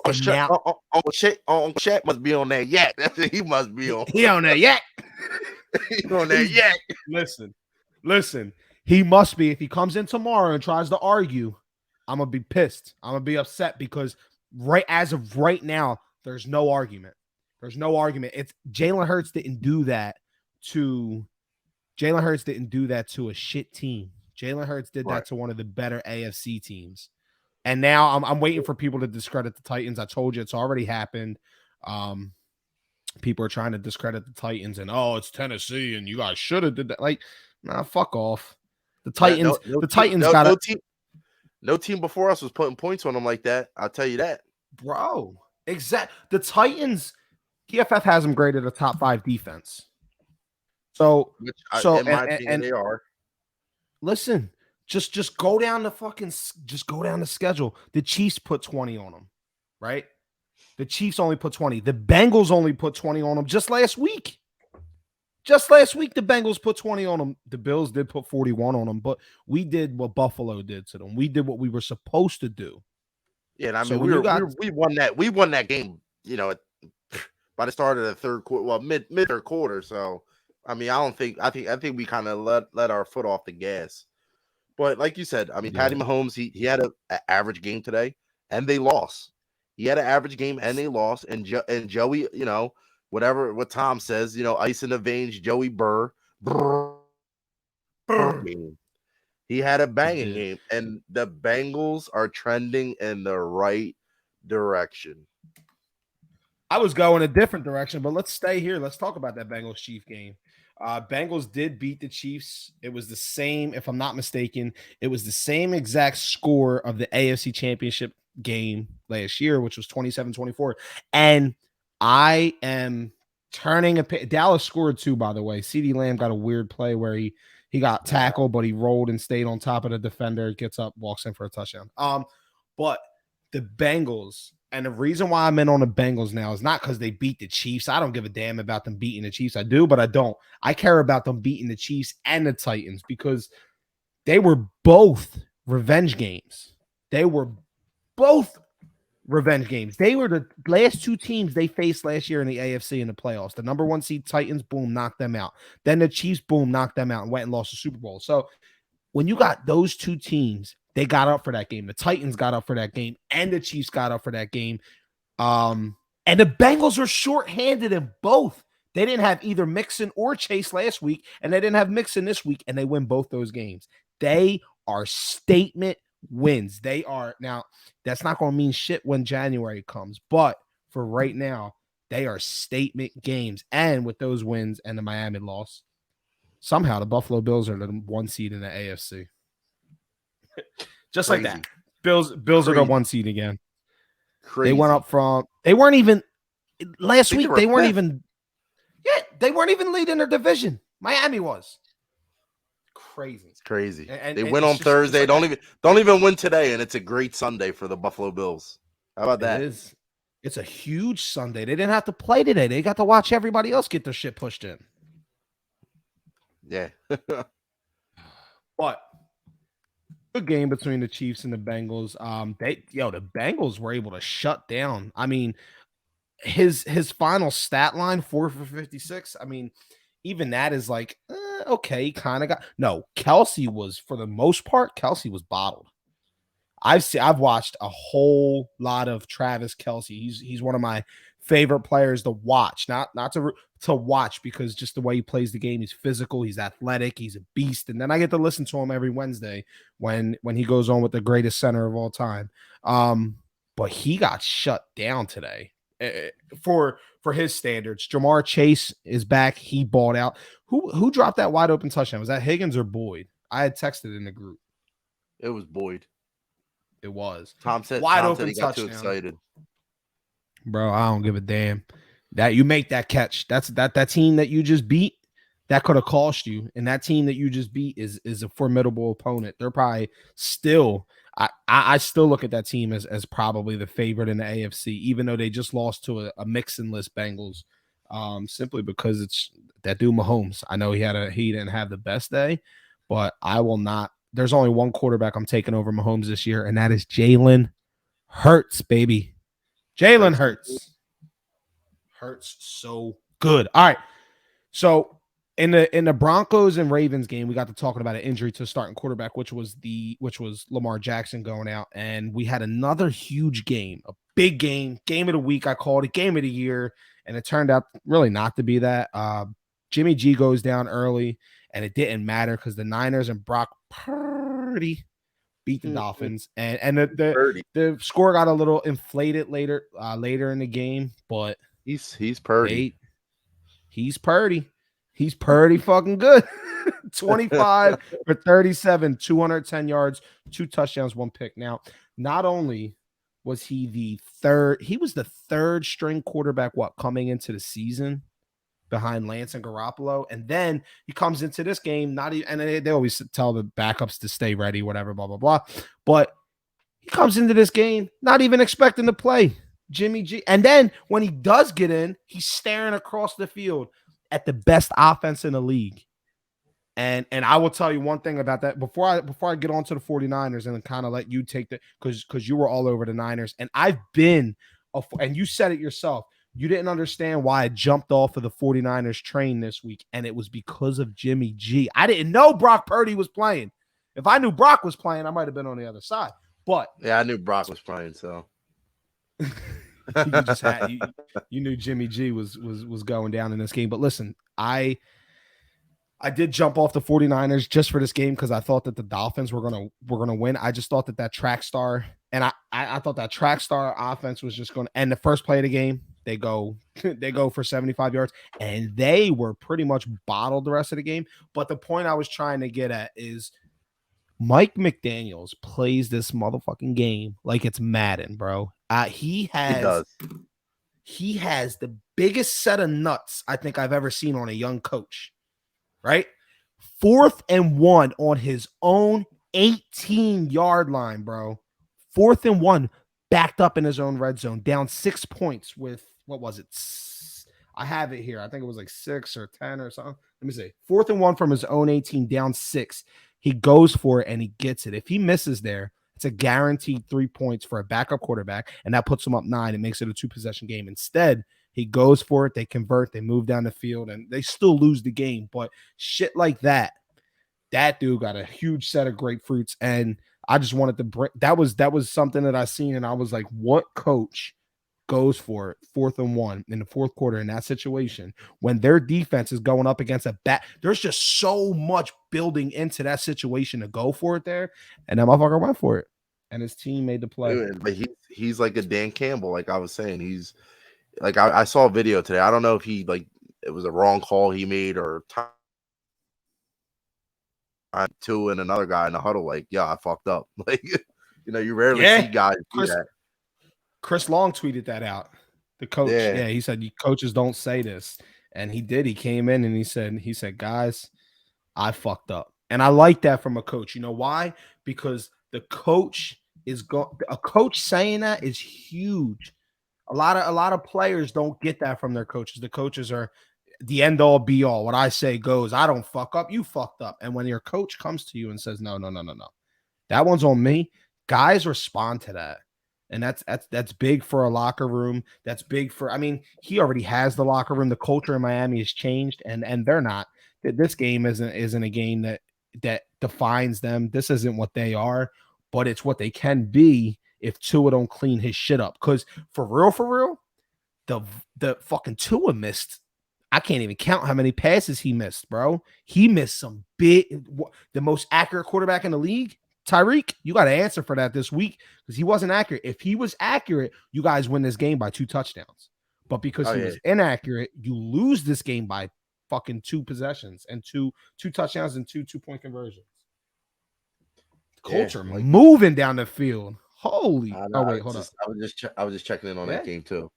Speaker 2: Uncle Shay must be on that yak. That's what he must be on.
Speaker 1: He on that yak.
Speaker 2: He's on that yak.
Speaker 1: Listen. He must be. If he comes in tomorrow and tries to argue, I'm gonna be pissed. I'm gonna be upset because as of right now, there's no argument. There's no argument. It's Jalen Hurts didn't do that to a shit team. Jalen Hurts did
Speaker 2: Right.
Speaker 1: that to one of the better AFC teams. And now I'm waiting for people to discredit the Titans. I told you it's already happened. People are trying to discredit the Titans and it's Tennessee and you guys should have did that. Like, nah, fuck off. The Titans,
Speaker 2: no team before us was putting points on them like that. I'll tell you that,
Speaker 1: bro. Exact. The Titans, PFF has them graded a top 5 defense. So,
Speaker 2: in my opinion, they are.
Speaker 1: Listen, just go down the schedule. The Chiefs put 20 on them, right? The Chiefs only put 20. The Bengals only put 20 on them just last week. Just last week, the Bengals put 20 on them. The Bills did put 41 on them, but we did what Buffalo did to them. We did what we were supposed to do.
Speaker 2: Yeah, and I mean, we won that. We won that game, by the start of the third quarter, well, mid third quarter. So, I mean, I think we kind of let our foot off the gas. But like you said, I mean, Patty Mahomes, he had an average game today, and they lost. He had an average game, and they lost. And Joey, what Tom says, ice in the veins, Joey Burr. He had a banging game, and the Bengals are trending in the right direction.
Speaker 1: I was going a different direction, but let's stay here. Let's talk about that Bengals-Chief game. Bengals did beat the Chiefs. It was the same, if I'm not mistaken, it was the same exact score of the AFC Championship game last year, which was 27-24. And I am turning Dallas scored 2, by the way. CeeDee Lamb got a weird play where he got tackled, but he rolled and stayed on top of the defender, gets up, walks in for a touchdown. But the Bengals, and the reason why I'm in on the Bengals now is not because they beat the Chiefs. I don't give a damn about them beating the Chiefs. I do, but I don't. I care about them beating the Chiefs and the Titans because they were both revenge games. They were both revenge games. They were the last 2 teams they faced last year in the AFC in the playoffs. The number 1 seed Titans, boom, knocked them out. Then the Chiefs, boom, knocked them out and went and lost the Super Bowl. So when you got those 2 teams, they got up for that game. The Titans got up for that game, and the Chiefs got up for that game. And the Bengals are shorthanded in both. They didn't have either Mixon or Chase last week, and they didn't have Mixon this week, and they win both those games. They are statement wins. They are. Now, that's not going to mean shit when January comes, but for right now, they are statement games. And with those wins and the Miami loss, somehow the Buffalo Bills are the 1 seed in the AFC. Just crazy. Like that. Bills are the 1 seed again. Crazy. They went up from they weren't even last week. They weren't even leading their division. Miami was crazy.
Speaker 2: It's crazy. And they win on Thursday. Like don't even win today, and it's a great Sunday for the Buffalo Bills. How about that?
Speaker 1: It's a huge Sunday. They didn't have to play today. They got to watch everybody else get their shit pushed in.
Speaker 2: Yeah.
Speaker 1: But good game between the Chiefs and the Bengals. The Bengals were able to shut down. I mean, his final stat line 4 for 56. I mean, even that is like okay, kind of got Kelsey was, for the most part, Kelsey was bottled. I've watched a whole lot of Travis Kelsey. He's one of my favorite players to watch, not to watch because just the way he plays the game. He's physical, he's athletic, he's a beast. And then I get to listen to him every Wednesday when he goes on with the greatest center of all time. But he got shut down today for his standards. Jamar Chase is back. He balled out. Who dropped that wide open touchdown? Was that Higgins or Boyd? I had texted in the group.
Speaker 2: It was Boyd.
Speaker 1: It was.
Speaker 2: Tom said he got too excited.
Speaker 1: Bro, I don't give a damn. That you make that catch. That's that team that you just beat, that could have cost you. And that team that you just beat is a formidable opponent. They're probably still I still look at that team as probably the favorite in the AFC, even though they just lost to a mixing-less Bengals. Simply because it's that dude Mahomes. I know he didn't have the best day, but I will not. There's only one quarterback I'm taking over Mahomes this year, and that is Jalen Hurts, baby. Jalen Hurts. Hurts so good. All right. So in the Broncos and Ravens game, we got to talking about an injury to a starting quarterback, which was Lamar Jackson going out, and we had another huge game, a big game of the week. I called it game of the year. and it turned out really not to be that. Jimmy G goes down early, and it didn't matter because the Niners and Brock Purdy beat the Dolphins, and the score got a little inflated later in the game, but
Speaker 2: he's Purdy.
Speaker 1: He's Purdy. He's pretty fucking good. 25 for 37, 210 yards, 2 touchdowns, 1 pick. Now, not only was he the third string quarterback coming into the season behind Lance and Garoppolo, and then he comes into this game not even, and they always tell the backups to stay ready, whatever, blah blah blah, but he comes into this game not even expecting to play Jimmy G, and then when he does get in, he's staring across the field at the best offense in the league. And I will tell you one thing about that before I get on to the 49ers and kind of let you take the because you were all over the Niners, and I've been and you said it yourself. You didn't understand why I jumped off of the 49ers train this week, and it was because of Jimmy G. I didn't know Brock Purdy was playing. If I knew Brock was playing, I might have been on the other side. But
Speaker 2: yeah, I knew Brock was playing, so
Speaker 1: you just had you knew Jimmy G was going down in this game. But listen, I did jump off the 49ers just for this game because I thought that the Dolphins were gonna win. I just thought that track star, and I thought that track star offense was just going to end the first play of the game. They go for 75 yards, and they were pretty much bottled the rest of the game. But the point I was trying to get at is Mike McDaniels plays this motherfucking game like it's Madden, bro. He has the biggest set of nuts I think I've ever seen on a young coach. Right? 4th and 1 on his own 18-yard line, bro. 4th and 1, backed up in his own red zone, down 6 points with, what was it? I have it here. I think it was like 6 or 10 or something. Let me see. 4th and 1 from his own 18, down 6. He goes for it and he gets it. If he misses there, it's a guaranteed 3 points for a backup quarterback, and that puts him up 9. It makes it a 2-possession game. Instead, he goes for it. They convert. They move down the field, and they still lose the game. But shit like that dude got a huge set of grapefruits, and I just wanted to bring that was something that I seen, and I was like, what coach goes for it 4th and 1 in the fourth quarter in that situation when their defense is going up against a bat? There's just so much building into that situation to go for it there, and that motherfucker went for it, and his team made the play.
Speaker 2: But he's like a Dan Campbell, like I was saying. He's like I saw a video today. I don't know if it was a wrong call he made or two and another guy in the huddle. Like, yeah, I fucked up. Like, you rarely see guys do that.
Speaker 1: Chris Long tweeted that out. The coach, yeah, he said, "You coaches don't say this," and he did. He came in and he said, "Guys, I fucked up," and I like that from a coach. You know why? Because the coach a coach saying that is huge. A lot of players don't get that from their coaches. The coaches are the end all be all. What I say goes. I don't fuck up. You fucked up. And when your coach comes to you and says, no, that one's on me, guys respond to that. And that's big for a locker room. That's big for, I mean, he already has the locker room. The culture in Miami has changed, and they're not. This game isn't a game that defines them. This isn't what they are, but it's what they can be if Tua don't clean his shit up. Because for real, the fucking Tua missed. I can't even count how many passes he missed, bro. He missed some big. The most accurate quarterback in the league, Tyreek. You got to answer for that this week because he wasn't accurate. If he was accurate, you guys win this game by 2 touchdowns. But because he was inaccurate, you lose this game by fucking 2 possessions and two touchdowns and 2 2-point conversions. Culture moving down the field. Holy! Oh wait, hold up.
Speaker 2: I was just checking in on that game too.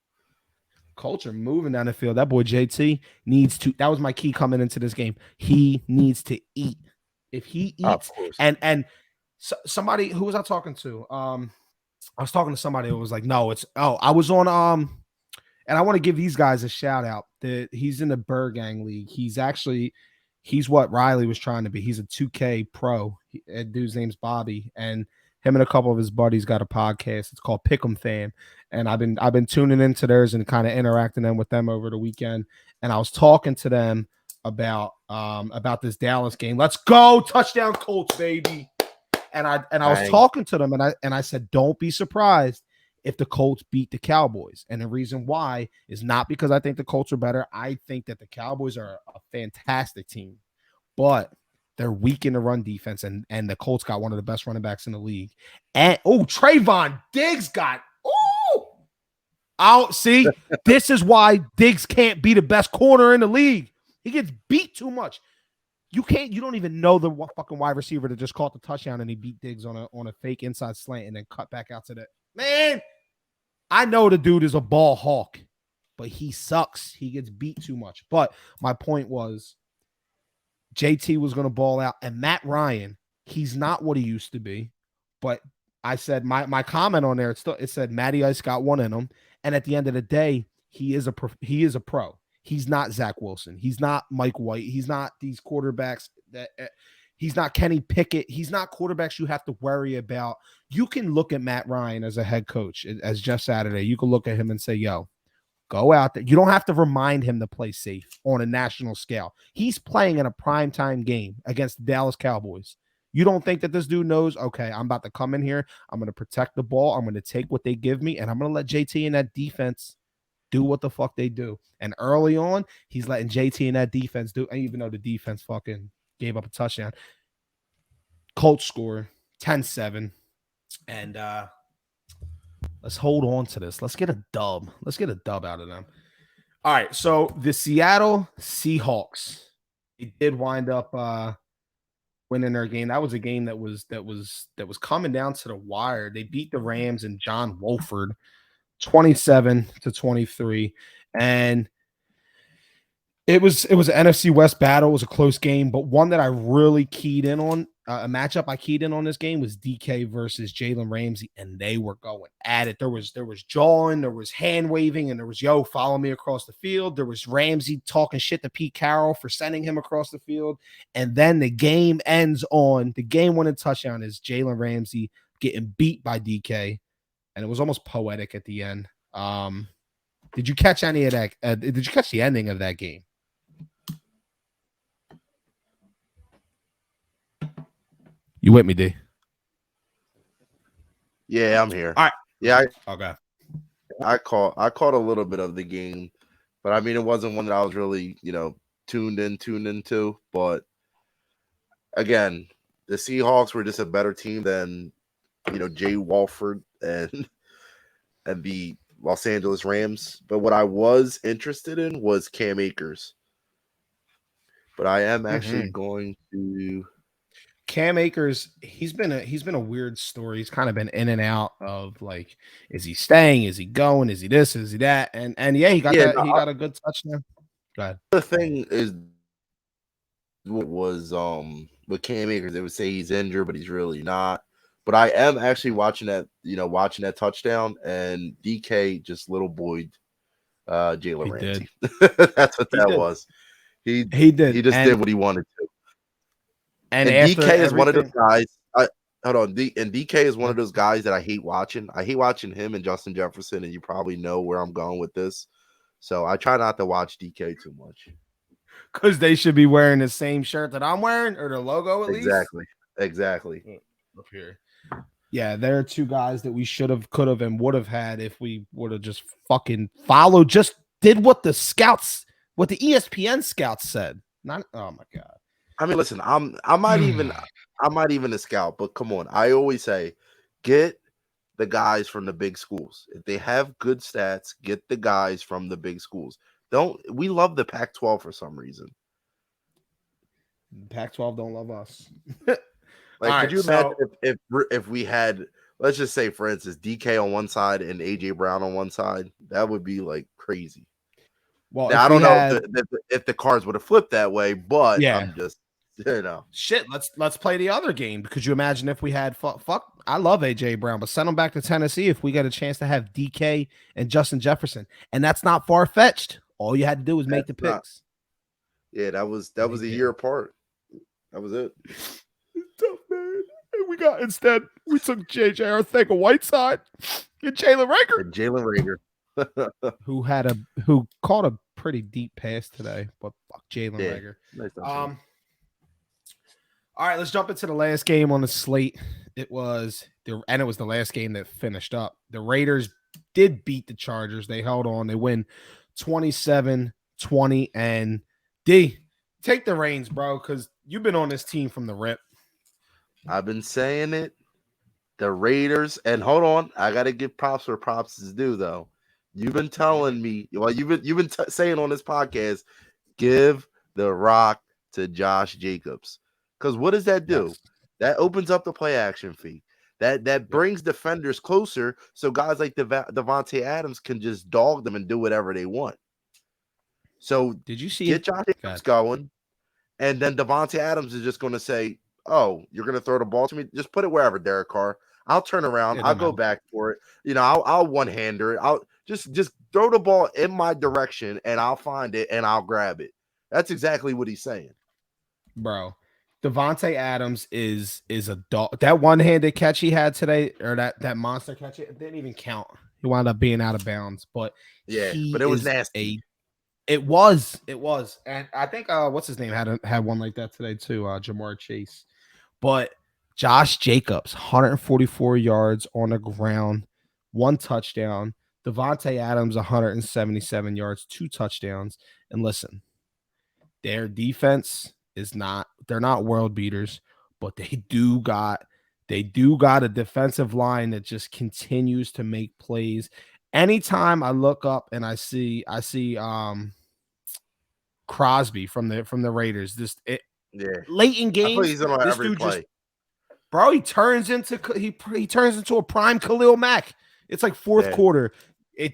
Speaker 1: Culture moving down the field. That boy JT needs to. That was my key coming into this game. He needs to eat. If he eats, and somebody, who was I talking to? I was talking to somebody who was like, no, I was on and I want to give these guys a shout out. He's in the Burgang League. He's what Riley was trying to be. He's a 2K pro. That dude's name's Bobby, and him and a couple of his buddies got a podcast. It's called Pick'em Fam, and I've been tuning into theirs and kind of interacting with them over the weekend. And I was talking to them about this Dallas game. Let's go, touchdown Colts, baby! And I was talking to them, and I said, don't be surprised if the Colts beat the Cowboys. And the reason why is not because I think the Colts are better. I think that the Cowboys are a fantastic team, but they're weak in the run defense, and the Colts got one of the best running backs in the league. And Trayvon Diggs got out. See, this is why Diggs can't be the best corner in the league. He gets beat too much. You don't even know the fucking wide receiver that just caught the touchdown and he beat Diggs on a fake inside slant and then cut back out to the man. I know the dude is a ball hawk, but he sucks. He gets beat too much. But my point was JT was going to ball out, and Matt Ryan, he's not what he used to be. But I said my comment on there, it said Matty Ice got one in him. And at the end of the day, he is a pro. He's not Zach Wilson. He's not Mike White. He's not these quarterbacks he's not Kenny Pickett. He's not quarterbacks you have to worry about. You can look at Matt Ryan as a head coach, as Jeff Saturday. You can look at him and say, yo, go out there. You don't have to remind him to play safe on a national scale. He's playing in a primetime game against the Dallas Cowboys. You don't think that this dude knows, okay, I'm about to come in here. I'm going to protect the ball. I'm going to take what they give me, and I'm going to let JT and that defense do what the fuck they do. And early on, he's letting JT and that defense do, and even though the defense fucking gave up a touchdown. Colts score 10-7. And let's hold on to this. Let's get a dub. Let's get a dub out of them. All right, so the Seattle Seahawks, they did wind up winning their game. That was a game that was coming down to the wire. They beat the Rams and John Wolford 27-23, and it was an NFC West battle. It was a close game, but one that I really keyed in on, a matchup I keyed in on this game was DK versus Jalen Ramsey, and they were going at it. There was jawing, there was hand waving, and there was, yo, follow me across the field. There was Ramsey talking shit to Pete Carroll for sending him across the field, and then the game ends on the game-winning touchdown is Jalen Ramsey getting beat by DK, and it was almost poetic at the end. Did you catch any of that? Did you catch the ending of that game? You with me, D?
Speaker 2: Yeah, I'm here.
Speaker 1: All right.
Speaker 2: Yeah.
Speaker 1: Okay.
Speaker 2: I caught a little bit of the game, but I mean, it wasn't one that I was really, tuned into. But again, the Seahawks were just a better team than, Jay Walford and the Los Angeles Rams. But what I was interested in was Cam Akers. But I am actually going to.
Speaker 1: Cam Akers, he's been a weird story. He's kind of been in and out of, like, is he staying? Is he going? Is he this? Is he that? And yeah, he got he got a good touchdown. Go ahead.
Speaker 2: The thing is, was with Cam Akers, they would say he's injured, but he's really not. But I am actually watching that touchdown, and DK just little boyed Jalen Ramsey. That's what that was. He did. He just did what he wanted to. And DK is one of those guys. Hold on. DK is one of those guys that I hate watching. I hate watching him and Justin Jefferson, and you probably know where I'm going with this. So I try not to watch DK too much.
Speaker 1: Because they should be wearing the same shirt that I'm wearing, or the logo at least.
Speaker 2: Exactly.
Speaker 1: Up here. Yeah, there are two guys that we should have, could have, and would have had if we would have just fucking followed, just did what the ESPN scouts said. Not, oh my God.
Speaker 2: I mean, listen, I'm not even a scout, but come on. I always say, get the guys from the big schools. If they have good stats, get the guys from the big schools. We love the Pac-12 for some reason.
Speaker 1: Pac-12 don't love us.
Speaker 2: Could you imagine if we had, let's just say, for instance, DK on one side and AJ Brown on one side? That would be like crazy. Well, now, I don't know if the cards would have flipped that way, but yeah. I'm just,
Speaker 1: shit. Let's play the other game. Could you imagine if we had fuck? I love AJ Brown, but send him back to Tennessee if we get a chance to have DK and Justin Jefferson, and that's not far fetched. All you had to do was make the picks.
Speaker 2: Yeah, that was a year apart. That was it.
Speaker 1: Tough, man. And instead we took JJ Arcega-Whiteside and Jalen Reagor. who caught a pretty deep pass today, but fuck Jalen Reagor.
Speaker 2: Nice.
Speaker 1: All right, let's jump into the last game on the slate. It was the last game that finished up. The Raiders did beat the Chargers. They held on. They win 27-20. And D, take the reins, bro, because you've been on this team from the rip.
Speaker 2: I've been saying it. The Raiders, and hold on, I gotta give props where props is due, though. You've been telling me, well, you've been saying on this podcast, give the rock to Josh Jacobs, because what does that do?
Speaker 1: Yes.
Speaker 2: That opens up the play action fee. That brings defenders closer, so guys like Devontae Adams can just dog them and do whatever they want. So
Speaker 1: Did you see
Speaker 2: get Josh Jacobs going, and then Devontae Adams is just going to say, "Oh, you're going to throw the ball to me? Just put it wherever, Derek Carr. I'll turn around. I'll go back for it. I'll one-hander it. I'll just throw the ball in my direction, and I'll find it and I'll grab it." That's exactly what he's saying,
Speaker 1: bro. Devontae Adams is a dog. That one-handed catch he had today, or that monster catch, it didn't even count. He wound up being out of bounds, but
Speaker 2: but it was nasty.
Speaker 1: It was, and I think what's his name had one like that today too, Jamar Chase. But Josh Jacobs, 144 yards on the ground, 1 touchdown. Devontae Adams, 177 yards, 2 touchdowns. And listen, their defense they're not world beaters, but they do got a defensive line that just continues to make plays. Anytime I look up and I see Crosby from the Raiders, late in games,
Speaker 2: he's on
Speaker 1: this
Speaker 2: every
Speaker 1: dude
Speaker 2: play.
Speaker 1: bro, he turns into a prime Khalil Mack. It's like fourth quarter.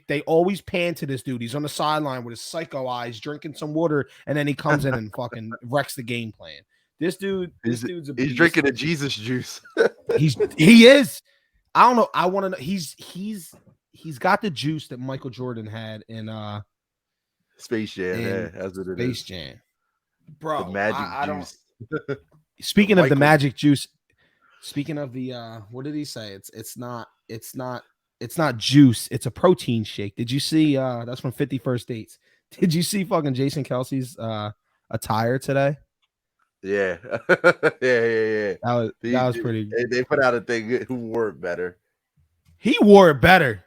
Speaker 1: They always pan to this dude. He's on the sideline with his psycho eyes, drinking some water, and then he comes in and fucking wrecks the game plan. This dude's
Speaker 2: he's drinking a Jesus juice.
Speaker 1: he is. I don't know. I want to know. He's got the juice that Michael Jordan had in
Speaker 2: Space Jam. That's what it is.
Speaker 1: Space Jam, bro.
Speaker 2: The magic juice.
Speaker 1: Speaking of the magic juice. Speaking of the what did he say? It's not juice. It's a protein shake. Did you see? That's from 50 First Dates. Did you see fucking Jason Kelsey's attire today?
Speaker 2: Yeah.
Speaker 1: That was pretty good.
Speaker 2: They put out a thing who wore it better.
Speaker 1: He wore it better.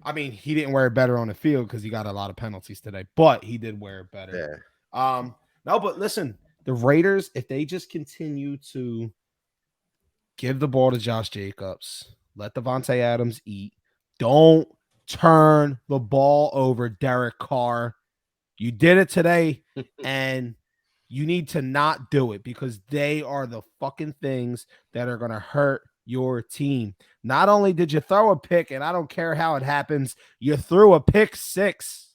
Speaker 1: I mean, he didn't wear it better on the field because he got a lot of penalties today, but he did wear it better. Yeah. No, but listen, the Raiders, if they just continue to give the ball to Josh Jacobs, let Devontae Adams eat, don't turn the ball over, Derek Carr. You did it today, and you need to not do it because they are the fucking things that are going to hurt your team. Not only did you throw a pick, and I don't care how it happens, you threw a pick 6.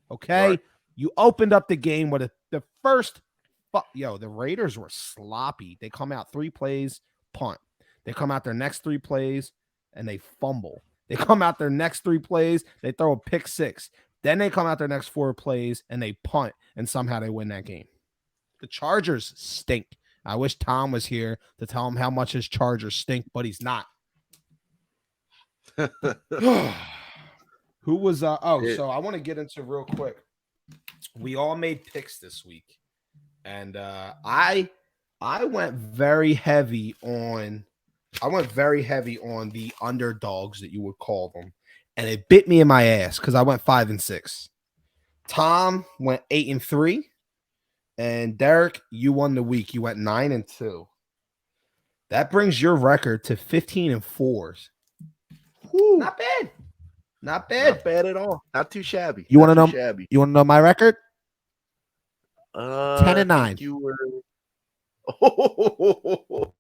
Speaker 1: Okay? Right. You opened up the game with the first the Raiders were sloppy. They come out 3 plays, punt. They come out their next 3 plays, and they fumble. They come out their next 3 plays, they throw a pick 6. Then they come out their next 4 plays, and they punt, and somehow they win that game. The Chargers stink. I wish Tom was here to tell him how much his Chargers stink, but he's not. Who was so I want to get into real quick. We all made picks this week. And I went very heavy on the underdogs that you would call them. And it bit me in my ass because I went 5-6. Tom went 8-3. And Derek, you won the week. You went 9-2. That brings your record to 15-4. Woo. Not bad. Not bad.
Speaker 2: Not bad at all. Not too shabby.
Speaker 1: You want to know? Shabby. You want to know my record? 10-9.
Speaker 2: You were.
Speaker 1: What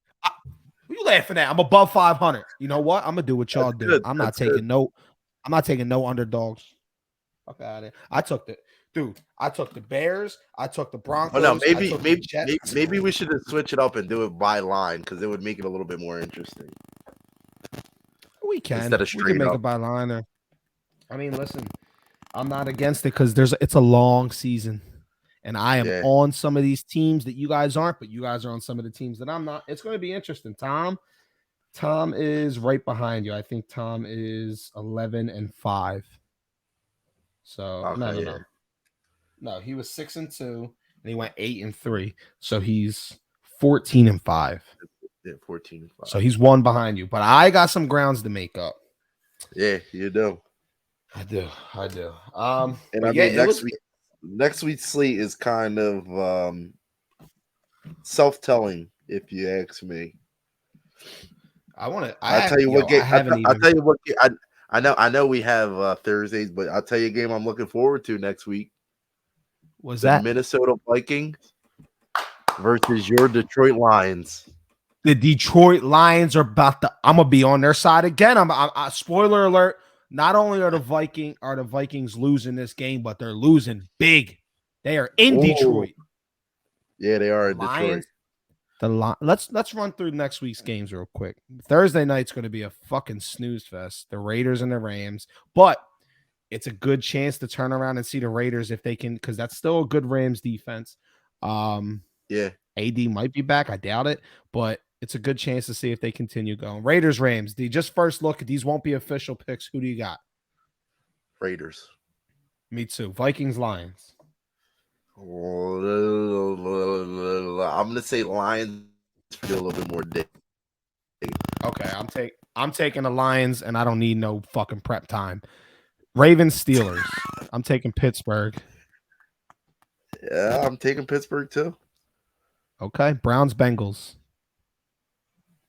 Speaker 1: you laughing at? I'm above 500. You know what? I'm gonna do what y'all do.
Speaker 2: Good.
Speaker 1: I'm not taking no underdogs. Fuck out of it. I took the Bears. I took the Broncos.
Speaker 2: Oh no, maybe we should switch it up and do it by line because it would make it a little bit more interesting.
Speaker 1: We can.
Speaker 2: Instead of straight
Speaker 1: make
Speaker 2: up.
Speaker 1: it by line. I mean, listen, I'm not against it because it's a long season. And I am on some of these teams that you guys aren't, but you guys are on some of the teams that I'm not. It's going to be interesting. Tom is right behind you. I think Tom is 11-5. So okay, no, he was 6-2 and he went 8-3. So he's 14-5.
Speaker 2: Yeah, 14-5.
Speaker 1: So he's one behind you, but I got some grounds to make up.
Speaker 2: Yeah, you do.
Speaker 1: I do.
Speaker 2: And
Speaker 1: But
Speaker 2: I
Speaker 1: yeah,
Speaker 2: mean,
Speaker 1: it was.
Speaker 2: next week's slate is kind of self-telling, if you ask me. I'll tell you what game.
Speaker 1: I haven't
Speaker 2: I'll
Speaker 1: even.
Speaker 2: tell you what. I know we have Thursdays, but I'll tell you a game I'm looking forward to next week.
Speaker 1: Was
Speaker 2: The
Speaker 1: that
Speaker 2: Minnesota Vikings versus your Detroit Lions.
Speaker 1: the Detroit Lions are about to? I'm gonna be on their side again. Spoiler alert. Not only are the Vikings losing this game, but they're losing big. They are in
Speaker 2: Oh,
Speaker 1: Detroit.
Speaker 2: yeah, they are in
Speaker 1: Lions.
Speaker 2: Detroit.
Speaker 1: Let's run through next week's games real quick. Thursday night's going to be a fucking snooze fest. The Raiders and the Rams, but it's a good chance to turn around and see the Raiders if they can, because that's still a good Rams defense.
Speaker 2: Yeah,
Speaker 1: AD might be back. I doubt it, but it's a good chance to see if they continue going. Raiders, Rams. Just first look, these won't be official picks. Who do you got?
Speaker 2: Raiders.
Speaker 1: Me too. Vikings, Lions.
Speaker 2: I'm gonna say Lions for a little bit more day.
Speaker 1: Okay, I'm taking the Lions, and I don't need no fucking prep time. Ravens, Steelers. I'm taking Pittsburgh.
Speaker 2: Yeah, I'm taking Pittsburgh too.
Speaker 1: Okay, Browns, Bengals.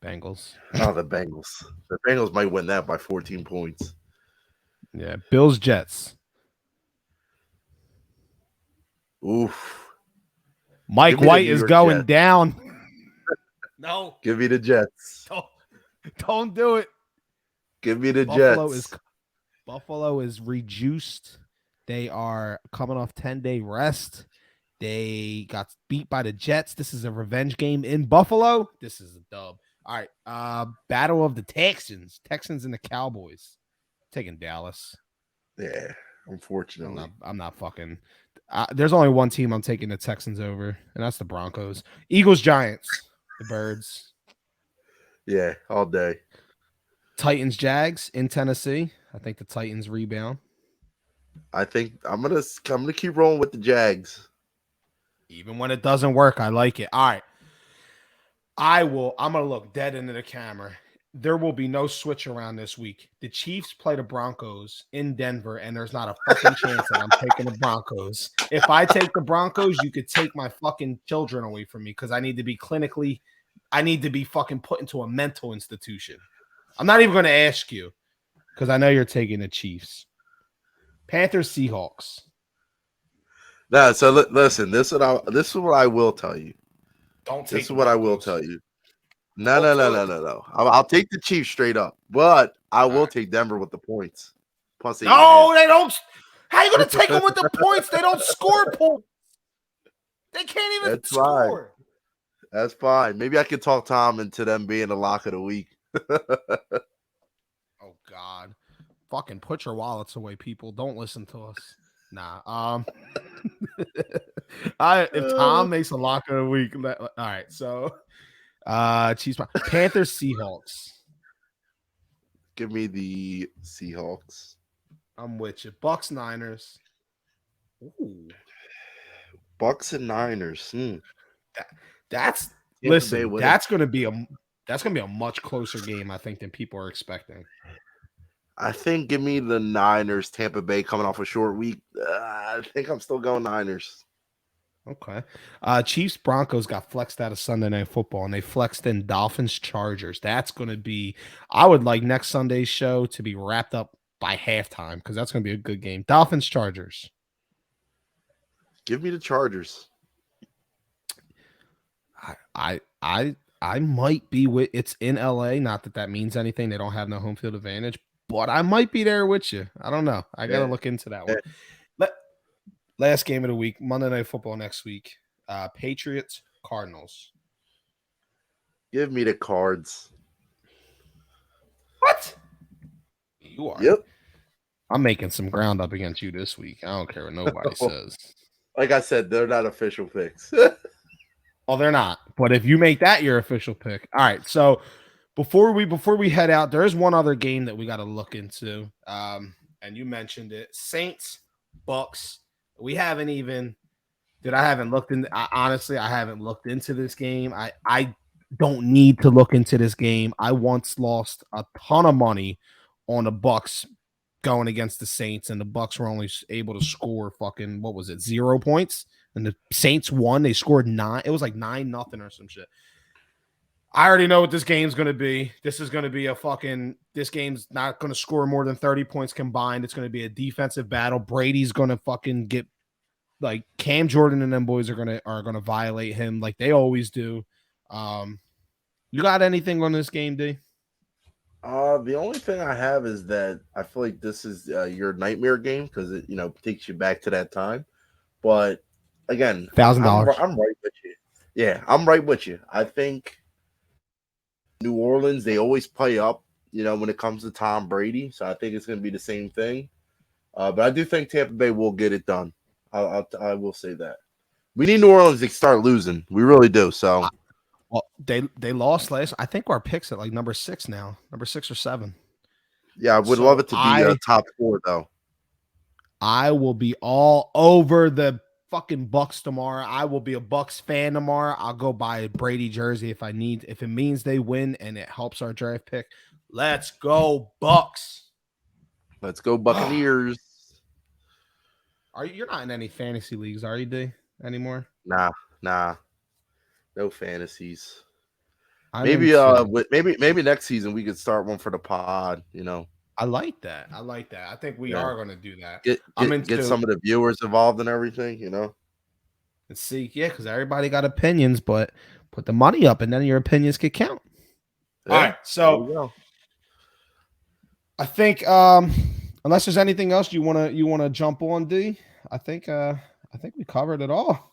Speaker 1: Bengals.
Speaker 2: Oh, the Bengals. The Bengals might win that by 14 points.
Speaker 1: Yeah, Bills, Jets.
Speaker 2: Oof.
Speaker 1: Mike White is going
Speaker 2: Jets.
Speaker 1: down. No.
Speaker 2: Give me the Jets.
Speaker 1: Don't do it.
Speaker 2: Give me the Jets.
Speaker 1: Buffalo is reduced. They are coming off 10-day rest. They got beat by the Jets. This is a revenge game in Buffalo. This is a dub. All right. Battle of the Texans. Texans and the Cowboys. Taking Dallas.
Speaker 2: Yeah, unfortunately.
Speaker 1: I'm not fucking. There's only one team I'm taking the Texans over, and that's the Broncos. Eagles, Giants. The Birds.
Speaker 2: Yeah, all day.
Speaker 1: Titans, Jags in Tennessee. I think the Titans rebound.
Speaker 2: I think I'm gonna keep rolling with the Jags.
Speaker 1: Even when it doesn't work, I like it. All right. I'm gonna look dead into the camera. There will be no switch around this week. The Chiefs play the Broncos in Denver, and there's not a fucking chance that I'm taking the Broncos. If I take the Broncos, you could take my fucking children away from me because I need to be fucking put into a mental institution. I'm not even going to ask you because I know you're taking the Chiefs. Panthers, Seahawks.
Speaker 2: No, so listen. This is what I will tell you.
Speaker 1: Don't take.
Speaker 2: This is what I will tell you. No. I'll take the Chiefs straight up, but I will take Denver with the points. Plus,
Speaker 1: no, they don't. How are you going to take them with the points? They don't score points. They can't even score.
Speaker 2: Fine. That's fine. Maybe I could talk Tom into them being the lock of the week.
Speaker 1: Oh God, fucking put your wallets away, people. Don't listen to us. Nah. If Tom makes a lock of the week, all right. So, Chiefs, Panthers, Seahawks.
Speaker 2: Give me the Seahawks.
Speaker 1: I'm with you. Bucks, Niners.
Speaker 2: Ooh. Bucks and Niners.
Speaker 1: That's gonna be a much closer game, I think, than people are expecting.
Speaker 2: I think give me the Niners. Tampa Bay coming off a short week. I think I'm still going Niners.
Speaker 1: Okay. Chiefs Broncos got flexed out of Sunday Night Football, and they flexed in Dolphins Chargers. That's going to be. I would like next Sunday's show to be wrapped up by halftime because that's going to be a good game. Dolphins Chargers.
Speaker 2: Give me the Chargers.
Speaker 1: I might be with. It's in LA. Not that means anything. They don't have no home field advantage, but I might be there with you. I don't know. I got to look into that one. Last game of the week, Monday Night Football next week. Patriots, Cardinals.
Speaker 2: Give me the Cards.
Speaker 1: What? You are.
Speaker 2: Yep.
Speaker 1: I'm making some ground up against you this week. I don't care what nobody says.
Speaker 2: Like I said, they're not official picks.
Speaker 1: Oh, they're not. But if you make that your official pick. All right. So before we head out, there is one other game that we got to look into. And you mentioned it. Saints, Bucks. We haven't even Dude, I haven't looked in. Honestly, I haven't looked into this game. I don't need to look into this game. I once lost a ton of money on the Bucks going against the Saints, and the Bucks were only able to score fucking what was it, 0 points, and the Saints won. They scored 9. It was like 9-0 or some shit. I already know what this game's going to be. This is going to be a fucking. This game's not going to score more than 30 points combined. It's going to be a defensive battle. Brady's going to fucking get. Like Cam Jordan and them boys are gonna violate him like they always do. You got anything on this game, D?
Speaker 2: The only thing I have is that I feel like this is your nightmare game because it takes you back to that time. But again,
Speaker 1: $1,000.
Speaker 2: I'm right with you. Yeah, I'm right with you. I think New Orleans, they always play up, when it comes to Tom Brady. So I think it's going to be the same thing. But I do think Tampa Bay will get it done. I will say that. We need New Orleans to start losing. We really do. So,
Speaker 1: well, they lost last. I think our picks at like number 6 now, number 6 or 7.
Speaker 2: Yeah, I would love it to be top 4 though.
Speaker 1: I will be all over the fucking Bucks tomorrow. I will be a Bucks fan tomorrow. I'll go buy a Brady jersey if it means they win and it helps our draft pick. Let's go Bucks.
Speaker 2: Let's go Buccaneers.
Speaker 1: You're not in any fantasy leagues, are you, D, anymore?
Speaker 2: Nah. No fantasies.
Speaker 1: Maybe
Speaker 2: next season we could start one for the pod,
Speaker 1: I like that. I think we are going to do that.
Speaker 2: Get some of the viewers involved in everything,
Speaker 1: And see, because everybody got opinions, but put the money up and then your opinions can count. Yeah, all right, so I think unless there's anything else you wanna jump on, D, I think we covered it all.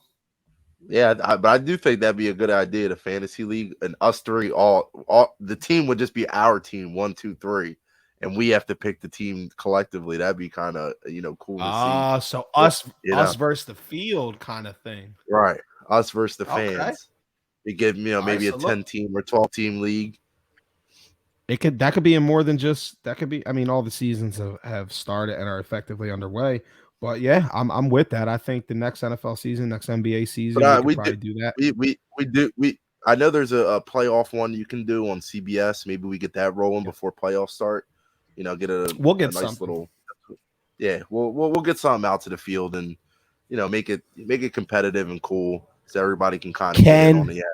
Speaker 2: Yeah, but I do think that'd be a good idea, the fantasy league, and us three all the team would just be our team, 1, 2, 3, and we have to pick the team collectively. That'd be kind of cool to see.
Speaker 1: So us versus the field kind of thing,
Speaker 2: right? Us versus the fans. We give maybe a 10-team or 12-team league.
Speaker 1: That could be in more than just that. Could be. I mean, all the seasons have started and are effectively underway. But yeah, I'm with that. I think the next NFL season, next NBA season, we could probably do that.
Speaker 2: I know there's a playoff one you can do on CBS. Maybe we get that rolling before playoffs start. We'll get a nice little. Yeah, we'll get something out to the field and make it competitive and cool so everybody can kind of get in on the app.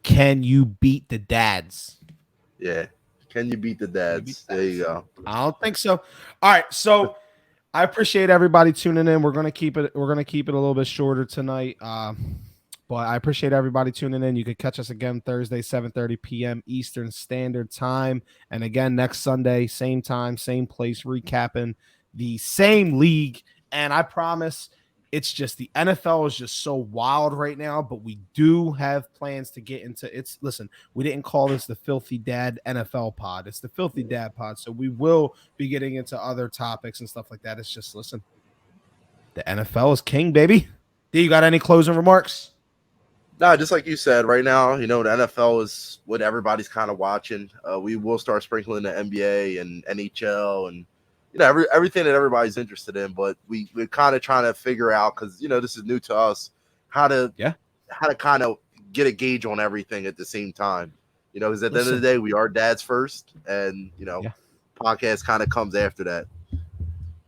Speaker 1: Can you beat the dads?
Speaker 2: Yeah. Can you beat the dads? There you go.
Speaker 1: I don't think so. All right, so I appreciate everybody tuning in. We're gonna keep it a little bit shorter tonight. But I appreciate everybody tuning in. You can catch us again Thursday, 7:30 p.m. Eastern Standard Time. And again, next Sunday, same time, same place, recapping the same league. And I promise it's just the NFL is just so wild right now, but we do have plans to get into it's. Listen, we didn't call this the Filthy Dad NFL pod. It's the Filthy Dad pod. So we will be getting into other topics and stuff like that. It's just, listen, the NFL is king, baby. D, you got any closing remarks?
Speaker 2: No, just like you said, right now, the NFL is what everybody's kind of watching. We will start sprinkling the NBA and NHL and everything that everybody's interested in, but we're kind of trying to figure out, because this is new to us, how to kind of get a gauge on everything at the same time. Because at the end of the day, we are dads first, and podcast kind of comes after that.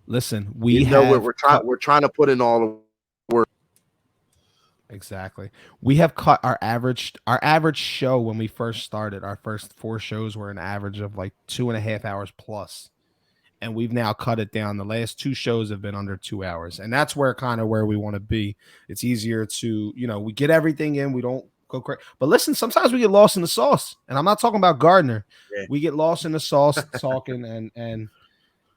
Speaker 1: Listen,
Speaker 2: we're trying to put in all the work.
Speaker 1: Exactly. We have cut our average show when we first started. Our first 4 shows were an average of like 2.5 hours plus. And we've now cut it down. The last 2 shows have been under 2 hours. And that's where we want to be. It's easier to, we get everything in. We don't go crazy. But listen, sometimes we get lost in the sauce. And I'm not talking about Gardner. Yeah. We get lost in the sauce talking, and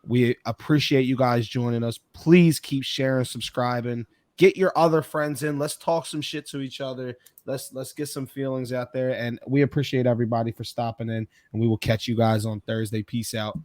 Speaker 1: we appreciate you guys joining us. Please keep sharing, subscribing. Get your other friends in. Let's talk some shit to each other. Let's get some feelings out there. And we appreciate everybody for stopping in. And we will catch you guys on Thursday. Peace out.